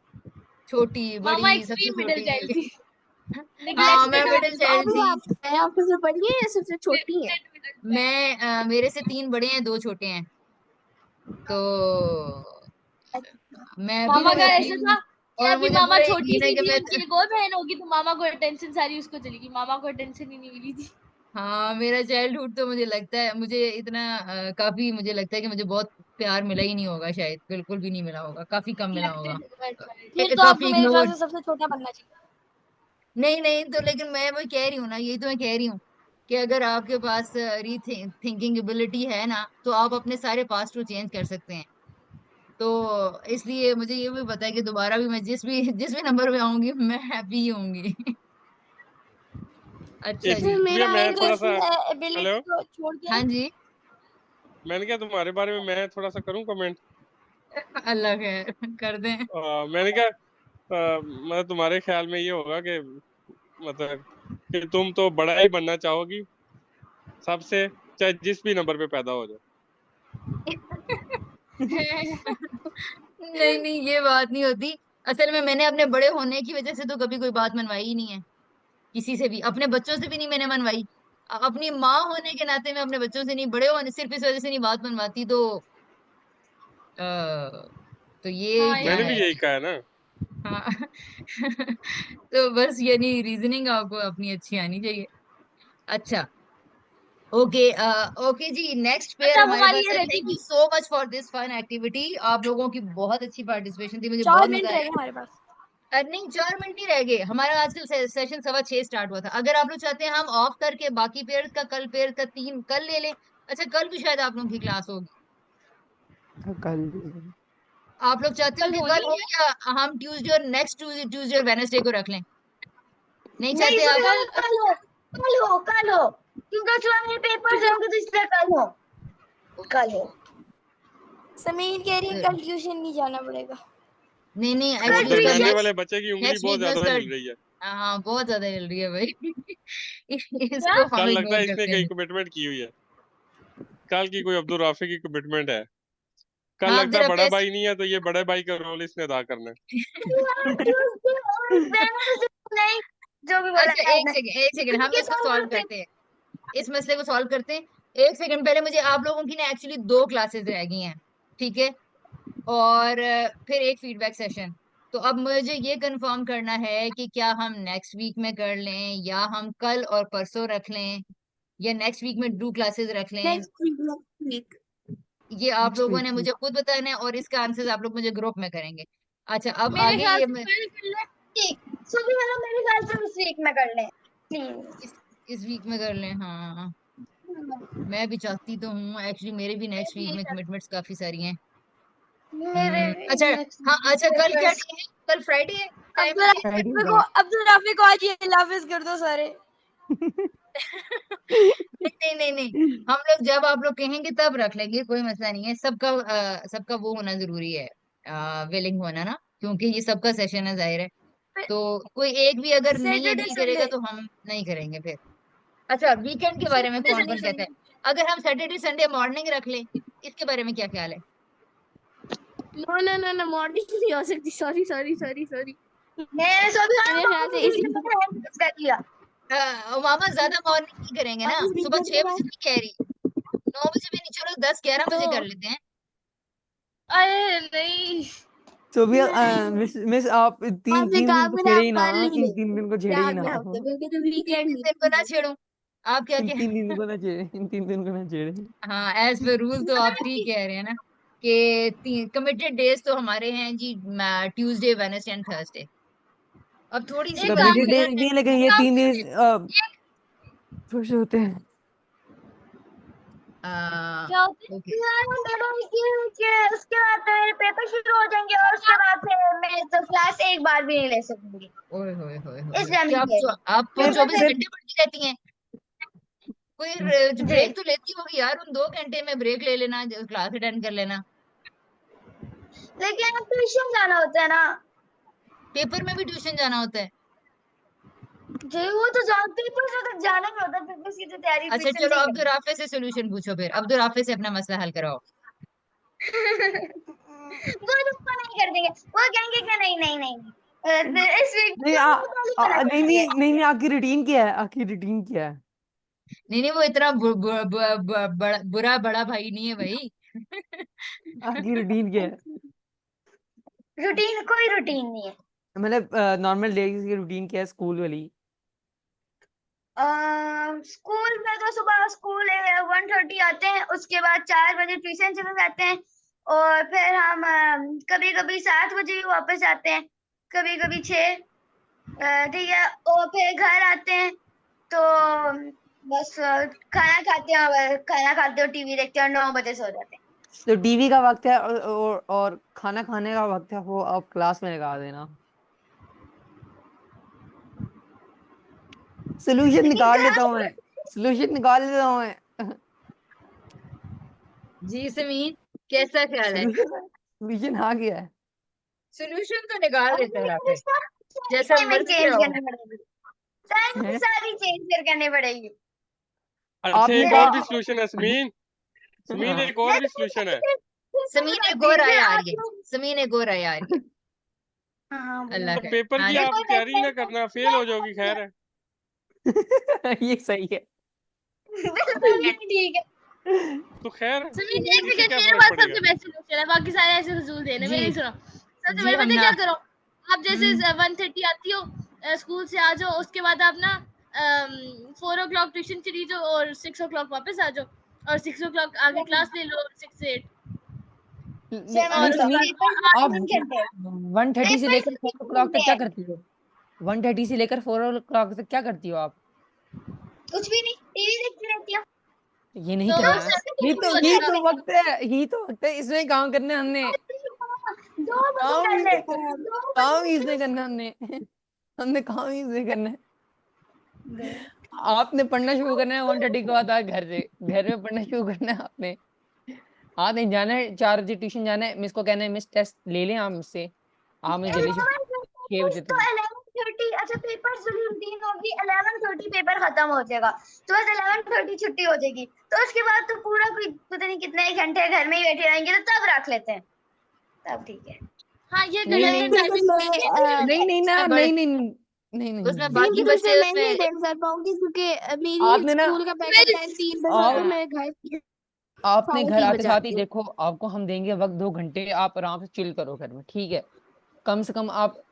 छोटी मामा बड़ी सबसे एक्सट्रीम मिडिल छोटी। चाइल्ड थी, हाँ, मैं नेग्लेक्टेड मिडिल चाइल्ड थी। आप सबसे बड़ी है या सबसे छोटी है? मैं मेरे से 3 बड़े हैं, 2 छोटे हैं, तो मैं अभी मामा भी का हैप्पी ऐसा था हूँ। कि और अभी मुझे मामा पूरा छोटी यकीन है सी कि थी, मैं उनकी एक और बहन होगी तो मामा को अटेंशन सारी उसको चलेगी, मामा को अटेंशन ही नहीं मिली थी। हाँ, मेरा चाइल्डहुड तो मुझे लगता है, मुझे इतना काफी मुझे लगता है कि मुझे बहुत प्यार मिला ही नहीं होगा, शायद बिल्कुल भी नहीं मिला होगा, काफी कम मिला होगा। फिर तो आपको काफी मेरे ख्याल इग्नोर। से सबसे छोटा बनना चाहिए। नहीं नहीं, तो लेकिन मैं वही कह रही हूँ ना, यही तो मैं कह रही हूँ कि अगर आपके पास री थिंकिंग एबिलिटी है ना, तो आप अपने सारे पास्ट को चेंज कर सकते हैं। तो इसलिए मुझे ये भी पता है कि दोबारा भी मैं जिस भी नंबर पे आऊंगी, मैं हैप्पी ही होंगी। अच्छा एक जी। भैया मेरा मैं एक थोड़ा सा, एबिलिटी हेलो, को छोड़ के हाँ जी। मैंने क्या तुम्हारे बारे में मैं थोड़ा सा करूं कमेंट? अल्लाह खैर कर दें। मैंने क्या मतलब तुम्हारे ख्याल में ये होगा कि मतलब कि तुम तो बड़ा ही बनना चाहोगी सबसे, चाहे जिस भी नंबर पे पैदा हो जाए। नहीं नहीं, ये बात नहीं होती। असल में मैंने अपने बड़े होने की वजह से तो कभी कोई बात मनवाई ही नहीं है किसी से भी, अपने बच्चों से भी नहीं मैंने मनवाई। अपनी माँ होने के नाते मैं अपने बच्चों से नहीं, बड़े होने सिर्फ इस वजह से नहीं बात मनवाती, आ, तो ये हाँ क्या मैंने ये भी है? यही कहा है ना। हाँ। तो बस यानी रीजनिंग आपको अपनी अच्छी आनी चाहिए। अच्छा, ओके, ओके जी, नेक्स्ट पेयर अच्छा, अब हमारे हमारी पास ये है। रहती थैंक यू थी। So much for this fun activity. आप लोगों की बहुत अच्छी पार्टिसिपेशन थी, मुझे 4 बहुत मजा मिनट रह आया। गए हमारे पास। नहीं, 4 मिनट ही रह गए हमारा। आजकल सेशन 6:15 स्टार्ट हुआ था। अगर आप लोग चाहते हैं हम ऑफ करके बाकी पेयर का, कल पेयर का 3 कल ले लें। अच्छा, कल भी शायद आप लोगों की क्लास होगी। कल आप लोग चाहते हो कल कि होनी कल हो, है। या हम ट्यूसडे और नेक्स्ट ट्यूसडे और वेडनेसडे को रख लें? नहीं नहीं चाहते आप? सुबह कल हो क्योंकि सुबह मेरे पेपर्स होंगे, तो इसलिए कल हो। समीर कह रही है कल ट्यूशन नहीं जाना पड़ेगा। नहीं नहीं, वो एक्चुअली उसका दरमियाने नेक्स्ट वाले बच्चे की उंगली नेक्स्ट बहुत वीक में ज्यादा स्टार्ट। हिल रही है। हाँ, बहुत ज्यादा हिल रही है भाई। क्या? इसको हम कल लगता इग्नोर है इसने करते कहीं हैं। कमिटमेंट की हुई है। कल की कोई अब्दुल राफी की कमिटमेंट है। कल हाँ, लगता है जरा बड़ा पैसे। भाई नहीं है, तो ये बड़े भाई का रोल इसने अदा करना है। ट्यूसडे और वेडनेसडे नहीं, जो भी बोला अच्छा, है एक आपने। सेकंड एक सेकंड, हम क्योंकि इसको कल सॉल्व मुझे करते हैं। इस मसले को सॉल्व करते हैं। एक सेकंड, पहले मुझे आप लोगों की ना एक्चुअली 2 क्लासेस रह गई हैं, ठीक है? और फिर एक फीडबैक सेशन। तो अब मुझे ये कंफर्म करना है कि क्या हम नेक्स्ट वीक में कर लें, या हम कल और परसों रख लें, या नेक्स्ट वीक में 2 क्लासेस रख लें। Next week. ये आप नेक्स्ट लोगों वीक ने मुझे खुद बताना है, और इसका आंसर आप लोग मुझे ग्रुप में करेंगे। अच्छा, अब मेरे आगे ख्याल ये से कल कर ले। सभी वाला मेरे ख्याल से उस वीक में कर लें प्लीज। इस इस वीक में कर लें। हाँ, मैं भी चाहती तो हूँ एक्चुअली, मेरे भी मैं नेक्स्ट भी वीक यही में चाहती कमिटमेंट्स काफी सारी हैं। मेरे अच्छा। नेक्स्ट हाँ, अच्छा, कल क्या पेपर्स। डे है? कल फ्राइडे है, टाइम अब्दुल मुझे। फ्राइडे राफी का को अब्दुल राफी को आज ये हाफिज कर दो सारे। नहीं नहीं नहीं नहीं, हम लोग जब आप लोग कहेंगे तब रख लेंगे, कोई मसला नहीं है। सबका वो होना जरूरी है, विलिंग होना ना, क्योंकि ये सबका सेशन है, जाहिर है। तो कोई एक भी अगर नहीं सैटरडे एग्री करेगा संडे। तो हम नहीं करेंगे फिर। अच्छा, वीकेंड के बारे में सैटरडे कौन संडे कौन कहता है? संडे। अगर हम सैटरडे संडे मॉर्निंग रख लें, इसके बारे में क्या ख्याल है? No no no no, morning नहीं हो सकती, सॉरी सॉरी सॉरी सॉरी। मैं सभी मेरे ख्याल से इसी कर दिया। मामा ज्यादा मॉर्निंग नहीं करेंगे ना, और इस सुबह वीकेंड 6 के बजे बाद नहीं कह रही, 9 बजे भी नहीं, चलो 10-11 बजे कर तो लेते हैं। अरे नहीं, तो भैया नहीं, मिस आप तीन आपने तीन दिन कहा को मैंने छेड़े आप ही ना, कल नहीं इन ले 3 दिन को छेड़े ही या ना अगले आप। हफ्ते, क्योंकि तो वीकेंड इन नहीं 3 दिन को ना छेड़ो। आप क्या इन क्या? 3 दिन को ना छेड़े, इन 3 दिन को ना छेड़े। हाँ, एज पर रूल तो आप ठीक कह रहे हैं ना, कि कमिटेड डेज तो हमारे हैं जी, ट्यूसडे वेडनेसडे एंड थर्सडे। अब थोड़ी सी एक बात तबलीगी है। देख दी, लेकिन ये 3 दिन खुश होते हैं। क्या होते हैं? ओके उसके बाद तो मेरे पेपर शुरू हो जाएंगे और उसके बाद फिर मैं तो क्लास एक बार भी नहीं ले सकूंगी। ओए होए होए इसलिए होए, मैं क्या आप कह रही आप हूँ। 24 फिर घंटे पढ़ती रहती हैं? कोई जी ब्रेक तो लेती होगी यार, उन 2 घंटे में ब्रेक ले लेना, क्लास अटेंड कर लेना। लेकिन अब ट्यूशन जाना होता है ना। पेपर में भी ट्यूशन जाना होता है? जी वो तो पेपर से तो जाना ही होता है, पेपर की तो तैयारी अच्छा ट्यूशन चलो, से ही अब्दुल राफे से सोल्यूशन पूछो, फिर अब्दुल राफे से अपना मसला हल कराओ। वो रुपा नहीं कर देंगे, वो कहेंगे कि नहीं नहीं नहीं इस वीक नहीं नहीं नहीं नहीं नहीं, आपकी रूटीन क्या है? आपकी रूटीन क्या है? नहीं नहीं, वो इतना बुरा बड़ा भाई नहीं है भाई। आपकी रूटीन क्या है? रूटीन कोई रूटीन नहीं है। मतलब नॉर्मल डे की रूटीन क्या है, स्कूल वाली? स्कूल में तो सुबह स्कूल 1:30 आते हैं, उसके बाद 4 बजे ट्यूशन चले जाते हैं और फिर हम कभी कभी 7 बजे भी वापस आते हैं, कभी कभी 6। ठीक है, और फिर घर आते हैं तो बस खाना खाते हो टीवी देखते हो, 9 बजे सो जाते हैं। तो टीवी का वक्त है और खाना खाने का वक्त है, वो आप क्लास में लगा देना। सोल्यूशन निकाल लेता हूँ मैं, सोल्यूशन निकाल लेता हूँ मैं। जी समीर, कैसा ख्याल है? सोल्यूशन हाँ क्या है? सोल्यूशन तो निकाल देता है राफे, जैसा टाइमिंग मर्जी चेंज रहो। करनी पड़ेगी, टाइमिंग हैं? सारी चेंज करनी पड़ेगी। अच्छा, आपने एक तो और भी सोल्यूशन है समीन। समीन, हाँ, एक और भी सोल्यूशन है। समीर एक और आया आ रही है, समीर एक और आया आ रही है। हाँ अल्लाह तो का। पेपर हाँ की जी। आप तैयारी ना करना, फेल हो जाओगी। खैर है। ये सही है। ठीक है। तो खैर समीर एक इससे सेकंड, क्या मेरे फर्क पास पड़ेगा। सबसे बेस्ट सोल्यूशन है, बाकी सारे ऐसे फजूल देने जी मेरी सुनो। सबसे जी पहले पता है हमना। क्या करो, आप जैसे 1:30 आती हो स्कूल से आ जाओ, उसके बाद आप ना 4 o'clock ट्यूशन चली जाओ और 6 o'clock वापस आ जाओ, और 6 o'clock आगे क्लास ले लो 6 से 8। नहीं और उसके समीर, बाद आप 1:30 से पेपर लेकर 4 o'clock तक क्या करती हो? 1:30 से लेकर 4 o'clock तक क्या करती हो आप? कुछ भी नहीं, टीवी देखती रहती हूँ। ये नहीं तो करना है। उससे ये शुरू तो हो ये जाएगा। तो वक्त है, ये तो वक्त है, इसमें काम करना है हमने। 2 बजे काम कर ही लेते हैं, 2 काम ही बजे इसने करना है हमने। हमने काम ही इसने करना है। आपने पढ़ना शुरू करना है 1:30 के बाद, आज घर में पढ़ना शुरू करना है आपने। हाँ नहीं जाना है, 4 बजे ट्यूशन जाना है, मिस को कहना है मिस टेस्ट ले लें आप मुझसे, आप मुझे जल्दी से 6 बजे तो तक। 11:30, अच्छा पेपर शुरू रूटीन होगी, 11:30 पेपर खत्म हो जाएगा, तो बस 11:30 छुट्टी हो जाएगी, तो उसके बाद तो पूरा कोई पता नहीं कितने ही घंटे घर में ही बैठे रहेंगे, तो तब रख लेते हैं, तब ठीक है। हाँ ये नहीं गलत नहीं टाइमिंग नहीं है। नहीं नहीं ना, उसमें नहीं नहीं नहीं नहीं उसमें नहीं। बाकी फिर बच्चे मैं नहीं उसमें। देख कर पाऊंगी क्योंकि मेरी आपने ना स्कूल का बैकअप टाइम 3 बजे है, तो आप मैं घर आपने घर 3:30 आते बजे साथ ही आती हूँ। देखो, आपको हम देंगे वक्त 2 घंटे, आप आराम से चिल करो घर में, ठीक है? कम से कम आप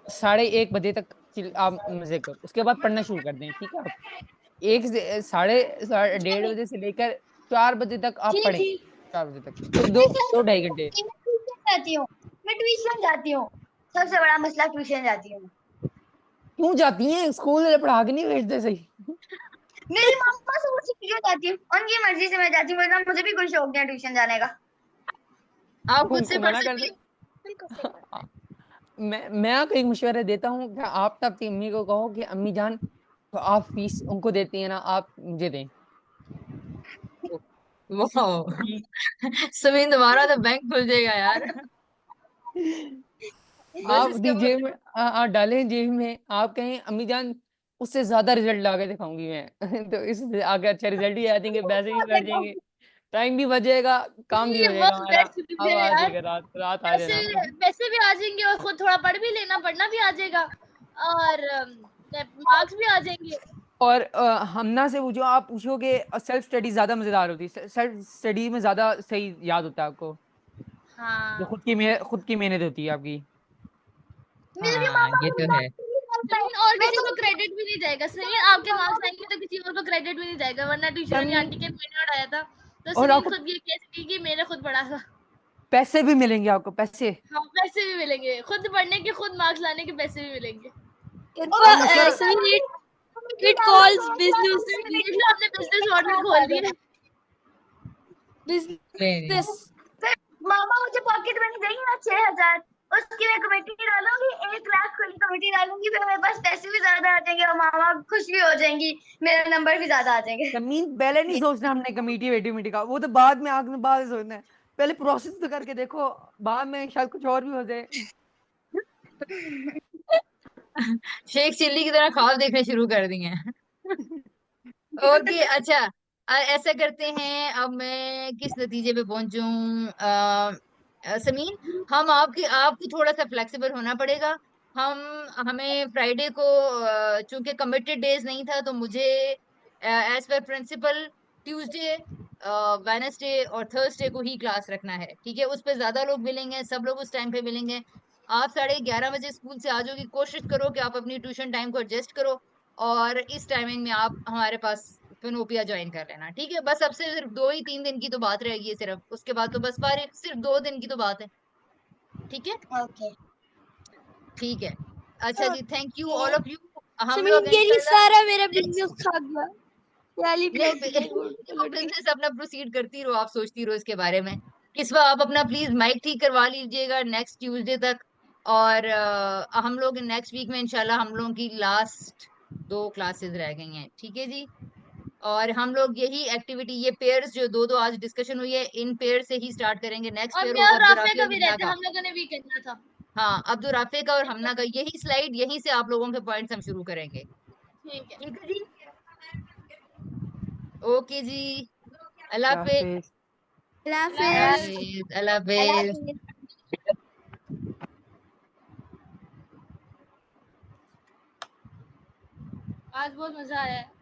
1:30 बजे तक चिल, आप मजे करो, उसके बाद पढ़ना शुरू कर दें, ठीक है? आप 1:30 से लेकर 4 बजे तक आप ठीक पढ़ें, ठीक। 4 बजे तक, तो 2 2 ढाई घंटे। मैं ट्यूशन जाती हूँ, सबसे बड़ा मसला ट्यूशन जाती हूँ। क्यों जाती हैं? स्कूल में पढ़ा के नहीं भेजते सही? मेरी मम्मा से मुझसे क्यों जाती हूँ, उनकी मर्जी से मैं जाती हूँ, वरना मुझे भी कोई शौक नहीं है ट्यूशन जाने का। आप खुद से उनको पढ़ मना कर सकती दे। हैं। मैं आपको एक मशवरा देता हूँ कि आप तब अपनी अम्मी को कहो कि अम्मी जान, तो आप फीस उनको देती है ना, आप मुझे दें। वाह समीर, तुम्हारा तो बैंक खुल जाएगा यार। बस आप इसका अपनी जेब में डालें, जेब में, आप कहें अम्मी जान उससे ज्यादा रिजल्ट ला के दिखाऊंगी मैं। तो इससे आगे अच्छा रिजल्ट भी आ जाएंगे, पैसे भी बढ़ जाएंगे, टाइम भी बचेगा, काम भी ये हो जाएगा बहुत हमारा। बेस्ट सोल्यूशन अब है आ यार। जाएगा, रात रात आ पैसे जाना। पैसे भी आ जाएंगे और खुद थोड़ा पढ़ भी लेना, पढ़ना भी आ जाएगा, और मार्क्स भी आ जाएंगे। और हमना से पूछो, आप पूछोगे सेल्फ स्टडी ज्यादा मजेदार होती है, सेल्फ स्टडी में ज्यादा सही याद होता है आपको, जो हाँ खुद की मेहनत होती है आपकी। मेरी हाँ मम्मा ये को तो है। समीर, और मैं किसी तो को क्रेडिट भी नहीं जाएगा समीर, आपके मार्क्स आएंगे तो किसी और को क्रेडिट भी नहीं जाएगा, वरना ट्यूशन वाली सम- आंटी के मैंने उड़ाया था, तो और समीर आपको खुद ये कह सकेगी कि मैंने खुद पढ़ा था। पैसे भी मिलेंगे, आपको पैसे। हाँ पैसे भी मिलेंगे, खुद पढ़ने के खुद मार्क्स लाने के पैसे भी मिलेंगे। It calls business. देख लो अपने बिजनेस मॉडल खोल दिया। Business. फिर मामा मुझे पॉकेट मनी देंगे ना 6,000, उसकी मैं कमेटी डालूंगी, 1 लाख वाली कमेटी डालूंगी, फिर मेरे पास पैसे भी ज्यादा आ जाएंगे और मामा खुश भी हो जाएंगी, मेरे नंबर भी ज्यादा आ जाएंगे। जमीन पहले नहीं सोचना हमने कमेटी वेटी का, वो तो बाद में आगे बाद में सोचना है। पहले प्रोसेस तो करके देखो, बाद में शायद कुछ और भी हो जाए। शेख चिल्ली की तरह ख्वाब देखने शुरू कर दिए हैं। ओके अच्छा, ऐसा करते हैं, अब मैं किस नतीजे पे पहुंचूं? समीन, हम आपको थोड़ा सा फ्लेक्सिबल होना पड़ेगा। हमें फ्राइडे को चूंकि कमिटेड डेज नहीं था, तो मुझे as per principal Tuesday, Wednesday और थर्सडे को ही क्लास रखना है, ठीक है? उस पर ज्यादा लोग मिलेंगे, सब लोग उस टाइम पे मिलेंगे। आप 11:30 बजे स्कूल से आ जाओगी, कोशिश करो कि आप अपनी ट्यूशन टाइम को एडजस्ट करो और इस टाइमिंग में आप हमारे पास फिनोपिया ज्वाइन कर लेना, ठीक है? बस अब से सिर्फ 2 ही 3 दिन की तो बात रहेगी है सिर्फ, उसके बाद तो बस सिर्फ 2 दिन की तो बात है, ठीक है? ओके ठीक है, अच्छा जी, thank you all of you. हम समीन लोग ये इंशाल्लाह सारा मेरा बिजनेस खा गया। याली नहीं, प्लेट पकड़ के। बिजनेस अपना प्रोसीड करती रहो, आप सोचती रहो इसके बारे में। किस्वा आप अपना प्लीज माइक ठीक करवा लीजिएगा नेक्स्ट ट्यूसडे तक, और हम लोग नेक्स्ट वीक में इंशाल्लाह हम लोगों की लास्ट 2 क्लासेस रह गई हैं, ठीक है जी? और हम लोग यही एक्टिविटी, ये पेयर्स जो 2-2 आज डिस्कशन हुई है, इन पेयर से ही स्टार्ट करेंगे। नेक्स्ट और पेयर मैं होगा और राफे अब्दुल का भी हमना रहता, का। हम लोगों ने भी करना था। हाँ, अब्दुल राफे का और हमना का, यही स्लाइड यहीं से आप लोगों के पॉइंट्स हम शुरू करेंगे, ठीक है। ठीक है जी? ओके जी, अल्लाह या हाफिज। फिर अल्लाह हाफिज, अल्लाह हाफिज। आज बहुत मजा आया है।